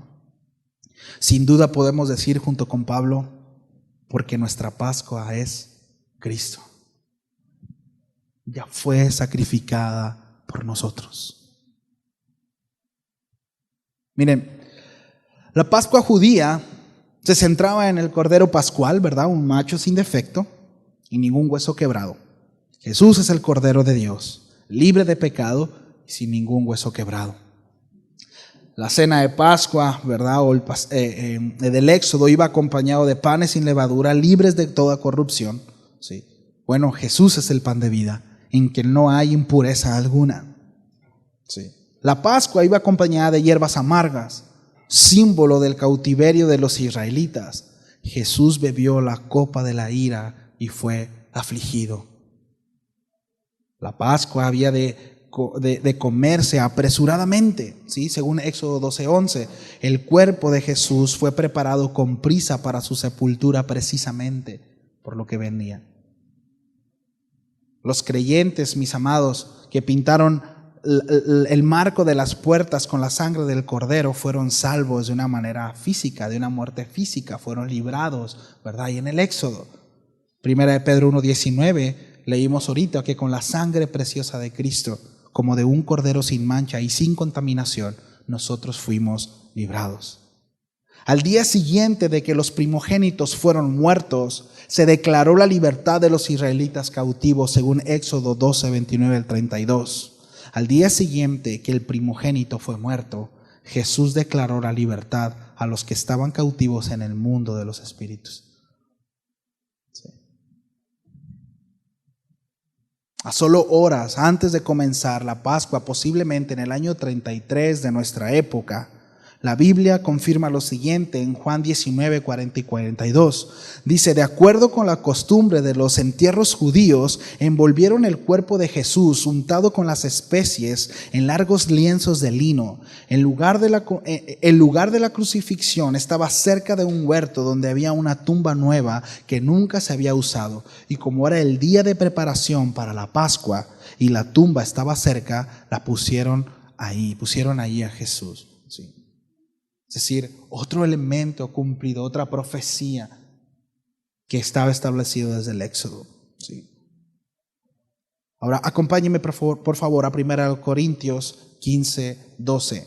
Sin duda podemos decir junto con Pablo: porque nuestra Pascua es Cristo. Ya fue sacrificada por nosotros. Miren, la Pascua judía se centraba en el Cordero Pascual, ¿verdad? Un macho sin defecto y ningún hueso quebrado. Jesús es el Cordero de Dios, libre de pecado y sin ningún hueso quebrado. La cena de Pascua, ¿verdad?, o del Éxodo iba acompañado de panes sin levadura, libres de toda corrupción. ¿Sí? Bueno, Jesús es el pan de vida, en que no hay impureza alguna. ¿Sí? La Pascua iba acompañada de hierbas amargas, símbolo del cautiverio de los israelitas. Jesús bebió la copa de la ira y fue afligido. La Pascua había de comerse apresuradamente, ¿sí? Según Éxodo 12:11, el cuerpo de Jesús fue preparado con prisa para su sepultura precisamente por lo que venía. Los creyentes, mis amados, que pintaron el marco de las puertas con la sangre del Cordero, fueron salvos de una manera física, de una muerte física, fueron librados, ¿verdad? Y en el Éxodo, 1 Pedro 1:19, leímos ahorita que con la sangre preciosa de Cristo, como de un cordero sin mancha y sin contaminación, nosotros fuimos librados. Al día siguiente de que los primogénitos fueron muertos, se declaró la libertad de los israelitas cautivos, según Éxodo 12:29 al 32. Al día siguiente que el primogénito fue muerto, Jesús declaró la libertad a los que estaban cautivos en el mundo de los espíritus. Sí. A solo horas antes de comenzar la Pascua, posiblemente en el año 33 de nuestra época, la Biblia confirma lo siguiente en Juan 19, 40 y 42. Dice: de acuerdo con la costumbre de los entierros judíos, envolvieron el cuerpo de Jesús untado con las especies en largos lienzos de lino. El lugar de la crucifixión estaba cerca de un huerto donde había una tumba nueva que nunca se había usado. Y como era el día de preparación para la Pascua y la tumba estaba cerca, pusieron ahí a Jesús. Sí. Es decir, otro elemento cumplido, otra profecía que estaba establecido desde el Éxodo. ¿Sí? Ahora, acompáñenme por favor a 1 Corintios 15:12.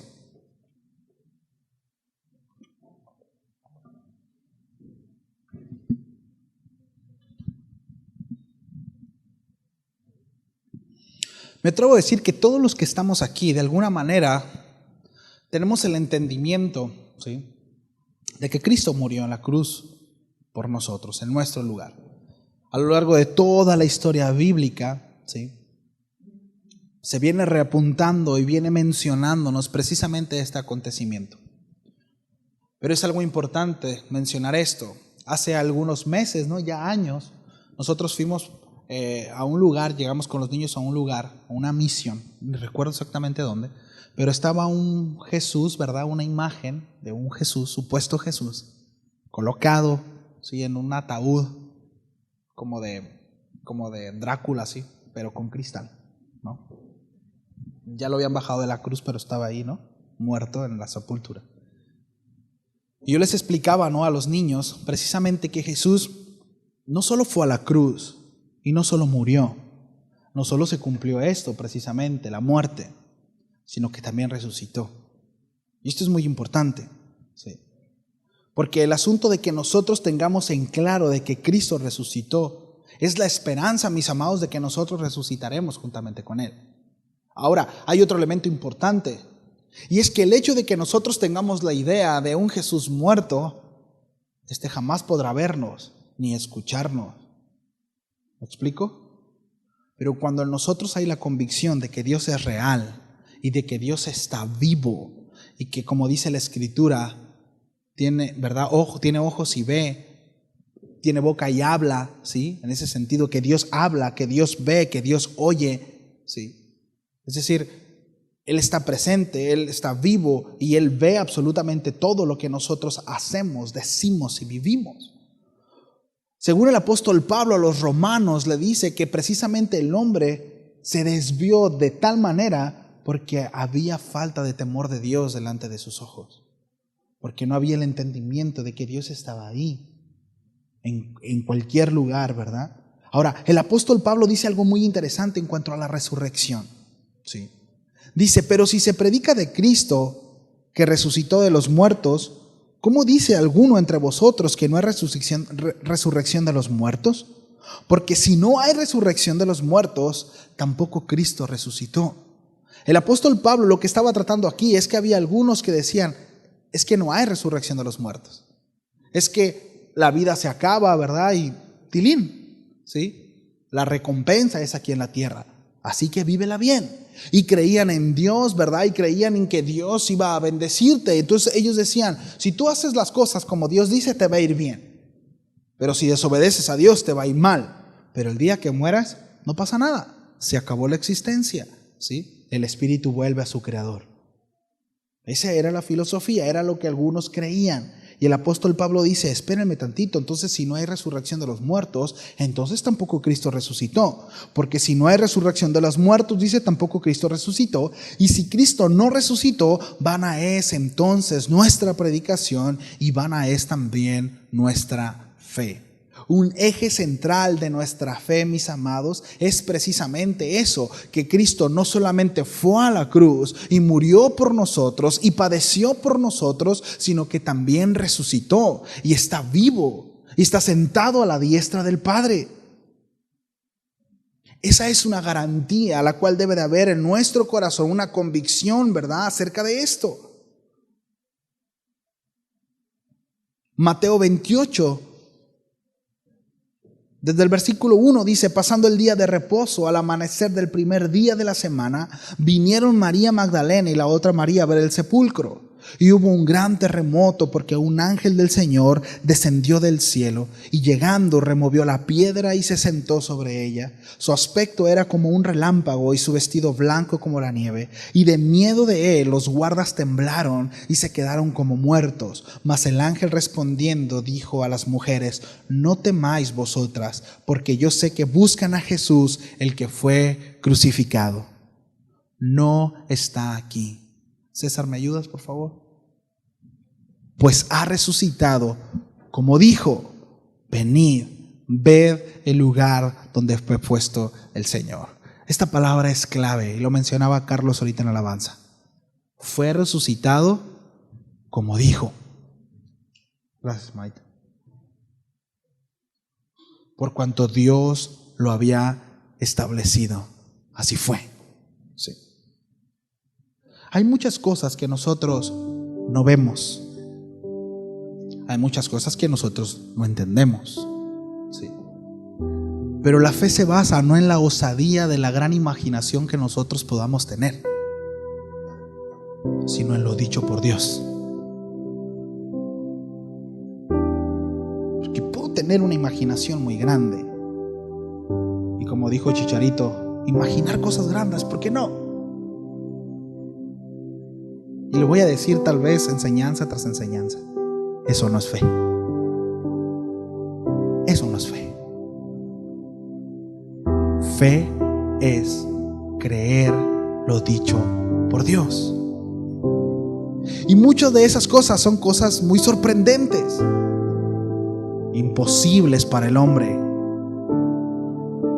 Me atrevo a decir que todos los que estamos aquí, de alguna manera, tenemos el entendimiento, ¿sí?, de que Cristo murió en la cruz por nosotros, en nuestro lugar. A lo largo de toda la historia bíblica, ¿sí?, se viene reapuntando y viene mencionándonos precisamente este acontecimiento. Pero es algo importante mencionar esto. Hace algunos meses, ¿no?, ya años, nosotros fuimos a un lugar, llegamos con los niños a un lugar, a una misión, no recuerdo exactamente dónde, pero estaba un Jesús, ¿verdad?, una imagen de un Jesús, supuesto Jesús, colocado, ¿sí?, en un ataúd como de Drácula, ¿sí?, pero con cristal, ¿no? Ya lo habían bajado de la cruz, pero estaba ahí, ¿no?, muerto en la sepultura. Y yo les explicaba, ¿no?, a los niños precisamente que Jesús no solo fue a la cruz y no solo murió, no solo se cumplió esto precisamente, la muerte, sino que también resucitó. Y esto es muy importante, ¿sí?, porque el asunto de que nosotros tengamos en claro de que Cristo resucitó es la esperanza, mis amados, de que nosotros resucitaremos juntamente con Él. Ahora, hay otro elemento importante, y es que el hecho de que nosotros tengamos la idea de un Jesús muerto, jamás podrá vernos ni escucharnos. ¿Me explico? Pero cuando en nosotros hay la convicción de que Dios es real y de que Dios está vivo y que, como dice la Escritura, tiene, ¿verdad?, tiene ojos y ve, tiene boca y habla, ¿sí?, en ese sentido, que Dios habla, que Dios ve, que Dios oye, ¿sí? Es decir, Él está presente, Él está vivo y Él ve absolutamente todo lo que nosotros hacemos, decimos y vivimos. Según el apóstol Pablo a los romanos le dice que precisamente el hombre se desvió de tal manera porque había falta de temor de Dios delante de sus ojos, porque no había el entendimiento de que Dios estaba ahí, en cualquier lugar, ¿verdad? Ahora, el apóstol Pablo dice algo muy interesante en cuanto a la resurrección, ¿sí? Dice, pero si se predica de Cristo que resucitó de los muertos, ¿cómo dice alguno entre vosotros que no hay resurrección de los muertos? Porque si no hay resurrección de los muertos, tampoco Cristo resucitó. El apóstol Pablo lo que estaba tratando aquí es que había algunos que decían, es que no hay resurrección de los muertos. Es que la vida se acaba, ¿verdad? Y tilín, ¿sí? La recompensa es aquí en la tierra. Así que vívela bien. Y creían en Dios, ¿verdad? Y creían en que Dios iba a bendecirte. Entonces ellos decían, si tú haces las cosas como Dios dice, te va a ir bien. Pero si desobedeces a Dios, te va a ir mal. Pero el día que mueras, no pasa nada. Se acabó la existencia, ¿sí? El espíritu vuelve a su creador. Esa era la filosofía, era lo que algunos creían. Y el apóstol Pablo dice, espérenme tantito, entonces si no hay resurrección de los muertos, entonces tampoco Cristo resucitó. Porque si no hay resurrección de los muertos, dice, tampoco Cristo resucitó. Y si Cristo no resucitó, vana es entonces nuestra predicación y vana es también nuestra fe. Un eje central de nuestra fe, mis amados, es precisamente eso, que Cristo no solamente fue a la cruz y murió por nosotros y padeció por nosotros, sino que también resucitó y está vivo y está sentado a la diestra del Padre. Esa es una garantía a la cual debe de haber en nuestro corazón una convicción, ¿verdad?, acerca de esto. Mateo 28. Desde el versículo 1 dice, pasando el día de reposo, al amanecer del primer día de la semana, vinieron María Magdalena y la otra María a ver el sepulcro. Y hubo un gran terremoto porque un ángel del Señor descendió del cielo y llegando removió la piedra y se sentó sobre ella. Su aspecto era como un relámpago y su vestido blanco como la nieve. Y de miedo de él los guardas temblaron y se quedaron como muertos. Mas el ángel respondiendo dijo a las mujeres, no temáis vosotras, porque yo sé que buscan a Jesús, el que fue crucificado. No está aquí. César, ¿me ayudas, por favor? Pues ha resucitado, como dijo, venid, ved el lugar donde fue puesto el Señor. Esta palabra es clave y lo mencionaba Carlos ahorita en la alabanza. Fue resucitado, como dijo. Gracias, Maite. Por cuanto Dios lo había establecido, así fue. Sí. Hay muchas cosas que nosotros no vemos. Hay muchas cosas que nosotros no entendemos. Sí. Pero la fe se basa no en la osadía de la gran imaginación que nosotros podamos tener, sino en lo dicho por Dios. Porque puedo tener una imaginación muy grande. Y como dijo Chicharito, imaginar cosas grandes, ¿por qué no? Y le voy a decir tal vez enseñanza tras enseñanza. Eso no es fe. Eso no es fe. Fe es creer lo dicho por Dios. Y muchas de esas cosas son cosas muy sorprendentes, imposibles para el hombre,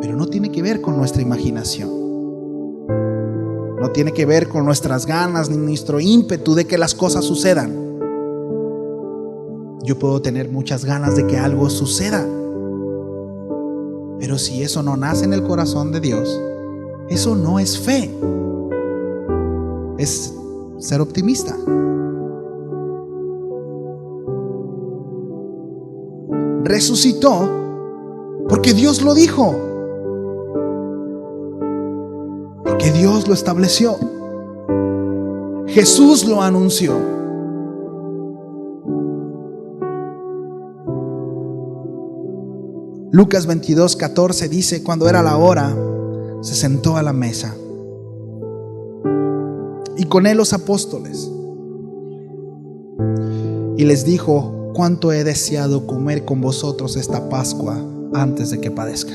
pero no tiene que ver con nuestra imaginación. No tiene que ver con nuestras ganas ni nuestro ímpetu de que las cosas sucedan. Yo puedo tener muchas ganas de que algo suceda, pero si eso no nace en el corazón de Dios, eso no es fe. Es ser optimista. Resucitó porque Dios lo dijo. Porque Dios lo estableció. Jesús lo anunció. Lucas 22:14 dice, cuando era la hora, se sentó a la mesa y con él los apóstoles. Y les dijo: cuánto he deseado comer con vosotros esta Pascua antes de que padezca.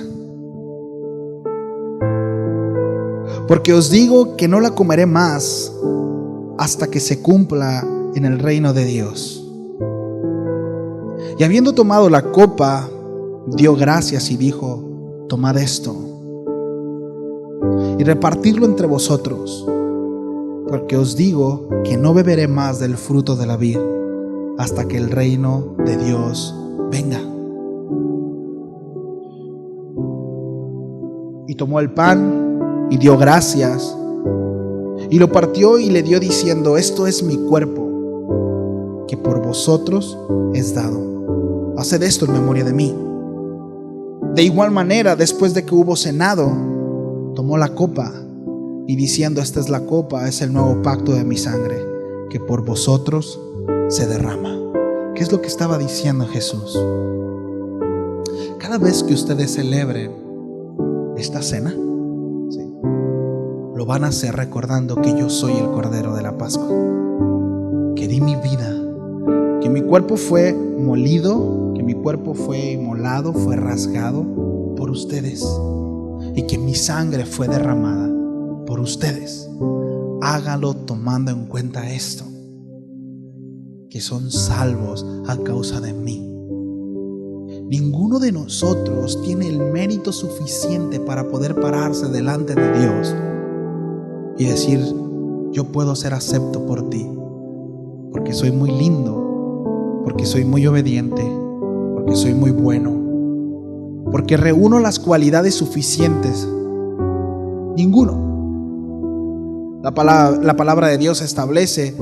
Porque os digo que no la comeré más hasta que se cumpla en el reino de Dios. Y habiendo tomado la copa, dio gracias y dijo: tomad esto y repartidlo entre vosotros, porque os digo que no beberé más del fruto de la vid hasta que el reino de Dios venga. Y tomó el pan y dio gracias y lo partió y le dio diciendo: esto es mi cuerpo, que por vosotros es dado. Haced esto en memoria de mí. De igual manera, después de que hubo cenado, tomó la copa y diciendo: esta es la copa, es el nuevo pacto de mi sangre, que por vosotros se derrama. ¿Qué es lo que estaba diciendo Jesús? Cada vez que ustedes celebren esta cena, ¿sí?, lo van a hacer recordando que yo soy el Cordero de la Pascua, que di mi vida, que mi cuerpo fue molido, que mi cuerpo fue inmolado, fue rasgado por ustedes, y que mi sangre fue derramada por ustedes. Hágalo tomando en cuenta esto, que son salvos a causa de mí. Ninguno de nosotros tiene el mérito suficiente para poder pararse delante de Dios y decir: yo puedo ser acepto por ti, porque soy muy lindo, porque soy muy obediente, porque soy muy bueno, porque reúno las cualidades suficientes. Ninguno. La palabra de Dios establece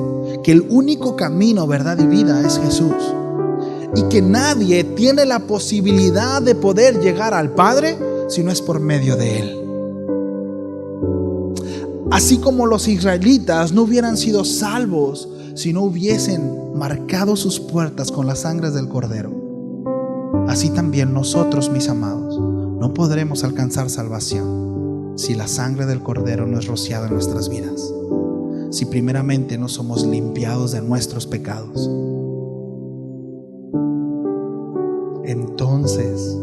que el único camino, verdad y vida es Jesús, y que nadie tiene la posibilidad de poder llegar al Padre si no es por medio de Él. Así como los israelitas no hubieran sido salvos si no hubiesen marcado sus puertas con las sangres del Cordero, así también nosotros, mis amados, no podremos alcanzar salvación si la sangre del Cordero no es rociada en nuestras vidas, si primeramente no somos limpiados de nuestros pecados. Entonces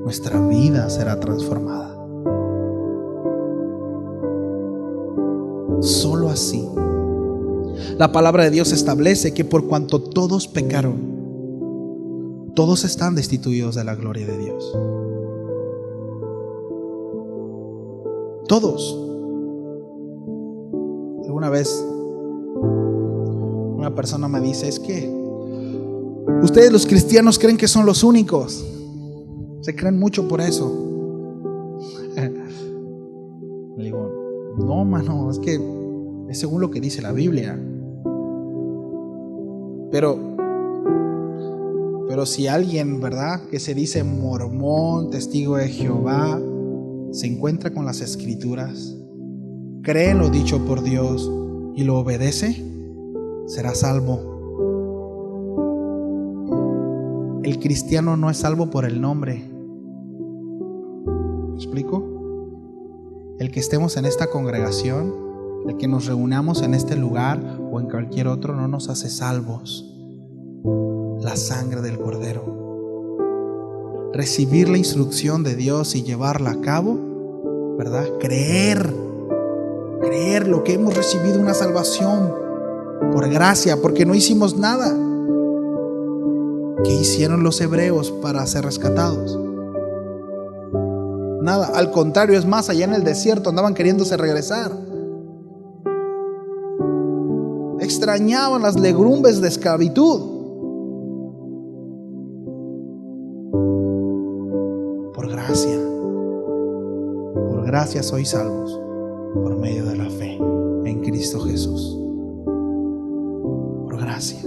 nuestra vida será transformada. Solo así. La palabra de Dios establece que por cuanto todos pecaron, todos están destituidos de la gloria de Dios. Todos. Alguna vez una persona me dice: es que ustedes los cristianos creen que son los únicos, se creen mucho por eso. Le digo: no, mano, es que es según lo que dice la Biblia. Pero si alguien, ¿verdad?, que se dice mormón, testigo de Jehová, se encuentra con las escrituras, cree lo dicho por Dios y lo obedece, será salvo. El cristiano no es salvo por el nombre. ¿Me explico? El que estemos en esta congregación, el que nos reunamos en este lugar o en cualquier otro, no nos hace salvos. La sangre del Cordero. Recibir la instrucción de Dios y llevarla a cabo, ¿verdad? Creer lo que hemos recibido, una salvación por gracia, porque no hicimos nada. ¿Qué hicieron los hebreos para ser rescatados? Nada, al contrario, es más, allá en el desierto andaban queriéndose regresar. Extrañaban las legumbres de esclavitud. Por gracia sois salvos por medio de la fe en Cristo Jesús. Por gracia.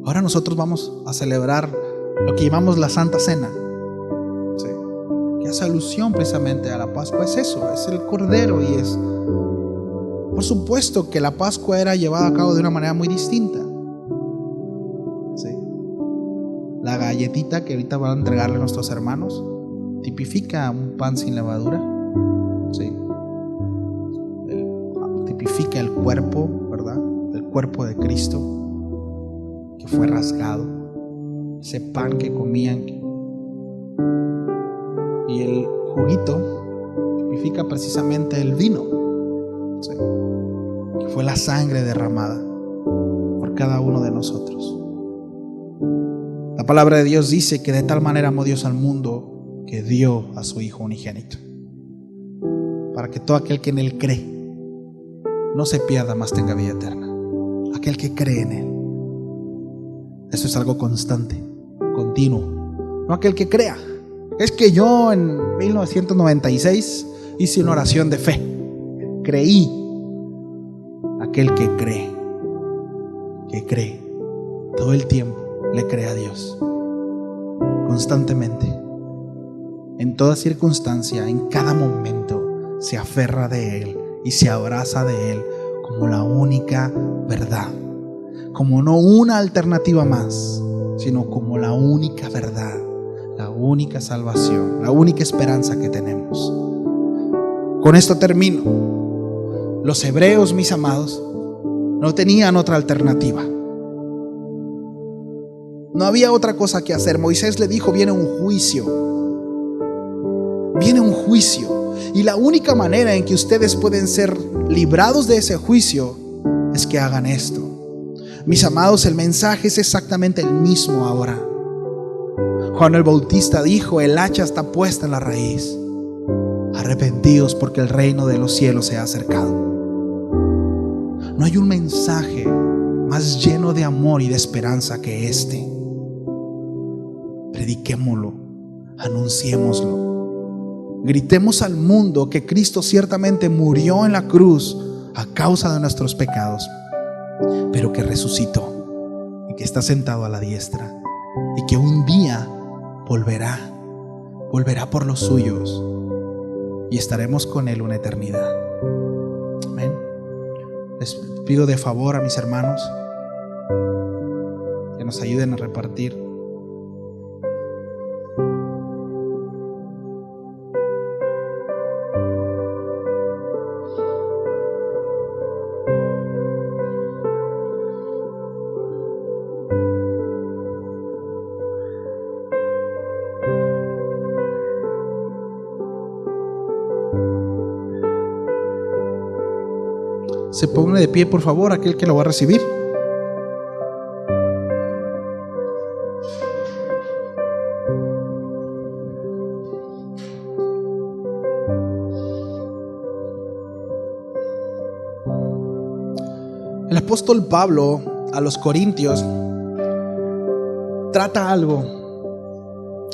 Ahora nosotros vamos a celebrar lo que llamamos la Santa Cena, ¿sí?, que hace alusión precisamente a la Pascua. Es eso, es el Cordero, y es, por supuesto, que la Pascua era llevada a cabo de una manera muy distinta. ¿Sí? La galletita que ahorita van a entregarle a nuestros hermanos tipifica un pan sin levadura. ¿Sí? tipifica el cuerpo, ¿verdad? El cuerpo de Cristo, que fue rasgado, ese pan que comían. Y el juguito tipifica precisamente el vino, ¿sí?, que fue la sangre derramada por cada uno de nosotros. La palabra de Dios dice que de tal manera amó Dios al mundo que dio a su Hijo unigénito, para que todo aquel que en Él cree no se pierda, mas tenga vida eterna. Aquel que cree en Él. Eso es algo constante, continuo. No aquel que crea. Es que yo en 1996 hice una oración de fe. Creí. Aquel que cree todo el tiempo, le cree a Dios constantemente, en toda circunstancia, en cada momento se aferra de Él y se abraza de Él como la única verdad, como no una alternativa más, sino como la única verdad, la única salvación, la única esperanza que tenemos. Con esto termino. Los hebreos, mis amados, no tenían otra alternativa. No había otra cosa que hacer. Moisés le dijo: viene un juicio. Viene un juicio. Y la única manera en que ustedes pueden ser librados de ese juicio es que hagan esto. Mis amados, el mensaje es exactamente el mismo ahora. Juan el Bautista dijo: el hacha está puesta en la raíz. Arrepentidos porque el reino de los cielos se ha acercado. No hay un mensaje más lleno de amor y de esperanza que este. Prediquémoslo, anunciémoslo, gritemos al mundo que Cristo ciertamente murió en la cruz a causa de nuestros pecados, pero que resucitó y que está sentado a la diestra y que un día volverá por los suyos y estaremos con Él una eternidad. Amén. Les pido de favor a mis hermanos que nos ayuden a repartir. Se pone de pie, por favor, aquel que lo va a recibir. El apóstol Pablo a los Corintios trata algo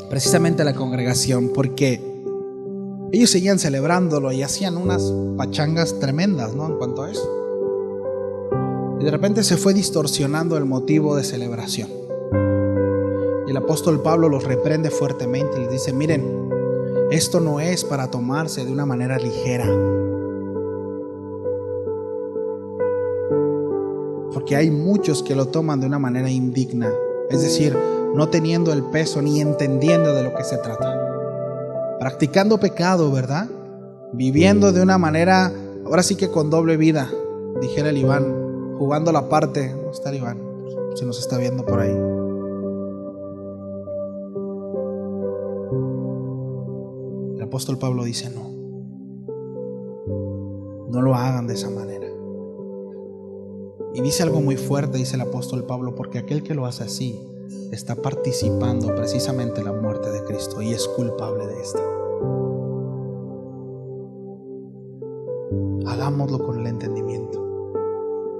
precisamente a la congregación, porque ellos seguían celebrándolo y hacían unas pachangas tremendas, ¿no?, en cuanto a eso. Y de repente se fue distorsionando el motivo de celebración. Y el apóstol Pablo los reprende fuertemente y les dice: miren, esto no es para tomarse de una manera ligera. Porque hay muchos que lo toman de una manera indigna, es decir, no teniendo el peso ni entendiendo de lo que se trata. Practicando pecado, ¿verdad? Viviendo de una manera, ahora sí que con doble vida, dijera el Iván, jugando la parte. ¿No está el Iván? Si nos está viendo por ahí. El apóstol Pablo dice: no lo hagan de esa manera. Y dice algo muy fuerte, dice el apóstol Pablo, porque aquel que lo hace así está participando precisamente en la muerte de Cristo y es culpable de esta. Hagámoslo con el entendimiento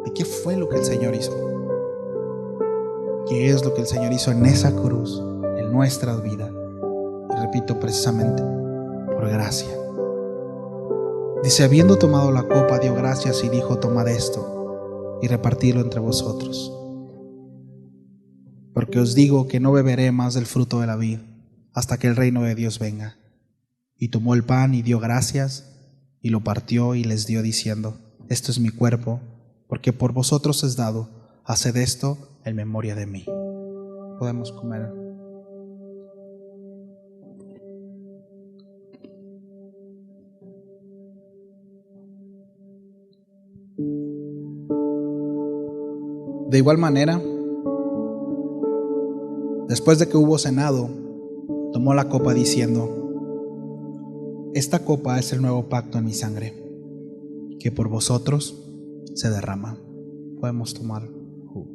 de qué fue lo que el Señor hizo, qué es lo que el Señor hizo en esa cruz, en nuestras vidas. Y repito, precisamente por gracia. Dice: habiendo tomado la copa, dio gracias y dijo: tomad esto y repartidlo entre vosotros, porque os digo que no beberé más del fruto de la vid hasta que el reino de Dios venga. Y tomó el pan y dio gracias y lo partió y les dio diciendo: esto es mi cuerpo, porque por vosotros es dado. Haced esto en memoria de mí. Podemos comer. De igual manera, después de que hubo cenado, tomó la copa diciendo: esta copa es el nuevo pacto en mi sangre, que por vosotros se derrama. Podemos tomar jugo.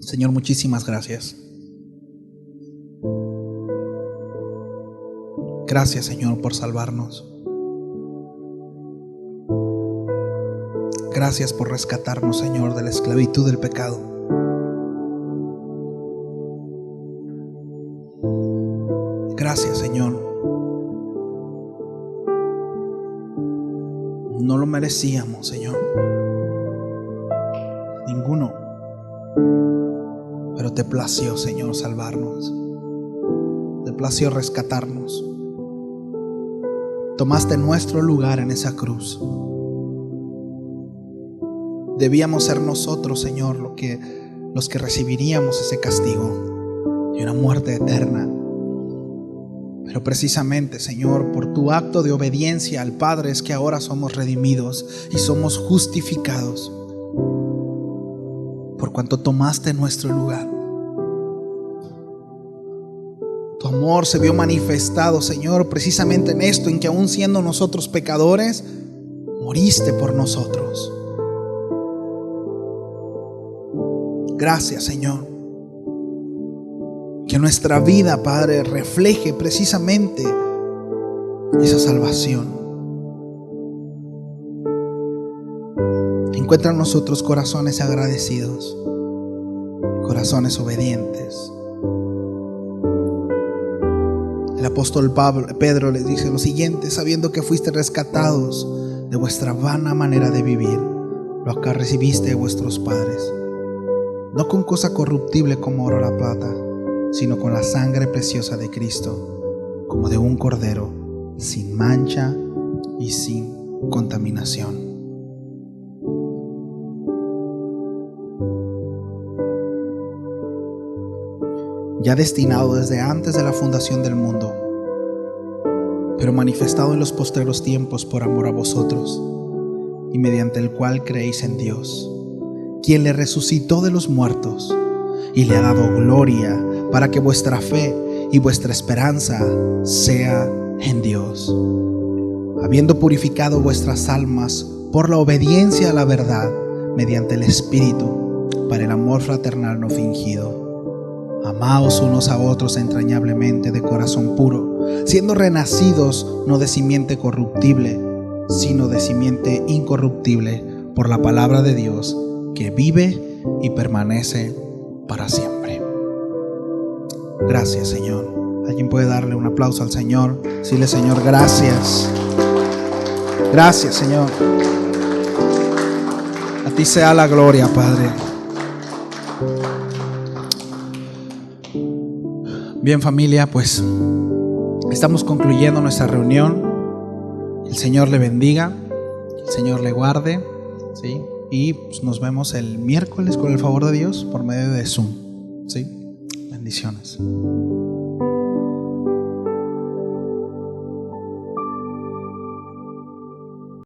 Señor, muchísimas gracias. Gracias, Señor, por salvarnos. Gracias por rescatarnos, Señor, de la esclavitud del pecado. Gracias, Señor. No lo merecíamos, Señor. Ninguno. Pero te plació, Señor, salvarnos. Te plació rescatarnos. Tomaste nuestro lugar en esa cruz. Debíamos ser nosotros, Señor, los que recibiríamos ese castigo y una muerte eterna. Pero precisamente, Señor, por tu acto de obediencia al Padre es que ahora somos redimidos y somos justificados, por cuanto tomaste nuestro lugar. Tu amor se vio manifestado, Señor, precisamente en esto, en que aún siendo nosotros pecadores, moriste por nosotros. Gracias, Señor. Que nuestra vida, Padre, refleje precisamente esa salvación. Encuentra en nosotros corazones agradecidos, corazones obedientes. El apóstol Pedro les dice lo siguiente: sabiendo que fuiste rescatados de vuestra vana manera de vivir, lo que recibiste de vuestros padres, no con cosa corruptible como oro o la plata, sino con la sangre preciosa de Cristo, como de un cordero, sin mancha y sin contaminación. Ya destinado desde antes de la fundación del mundo, pero manifestado en los postreros tiempos por amor a vosotros, y mediante el cual creéis en Dios, quien le resucitó de los muertos y le ha dado gloria, para que vuestra fe y vuestra esperanza sea en Dios, habiendo purificado vuestras almas por la obediencia a la verdad mediante el Espíritu, para el amor fraternal no fingido. Amaos unos a otros entrañablemente de corazón puro, siendo renacidos no de simiente corruptible, sino de simiente incorruptible, por la palabra de Dios, que vive y permanece para siempre. Gracias, Señor. ¿Alguien puede darle un aplauso al Señor? Dile: Señor, gracias. Gracias, Señor. A ti sea la gloria, Padre. Bien, familia, pues estamos concluyendo nuestra reunión. El Señor le bendiga, el Señor le guarde, ¿sí? Y pues nos vemos el miércoles, con el favor de Dios, por medio de Zoom, ¿sí? Bendiciones.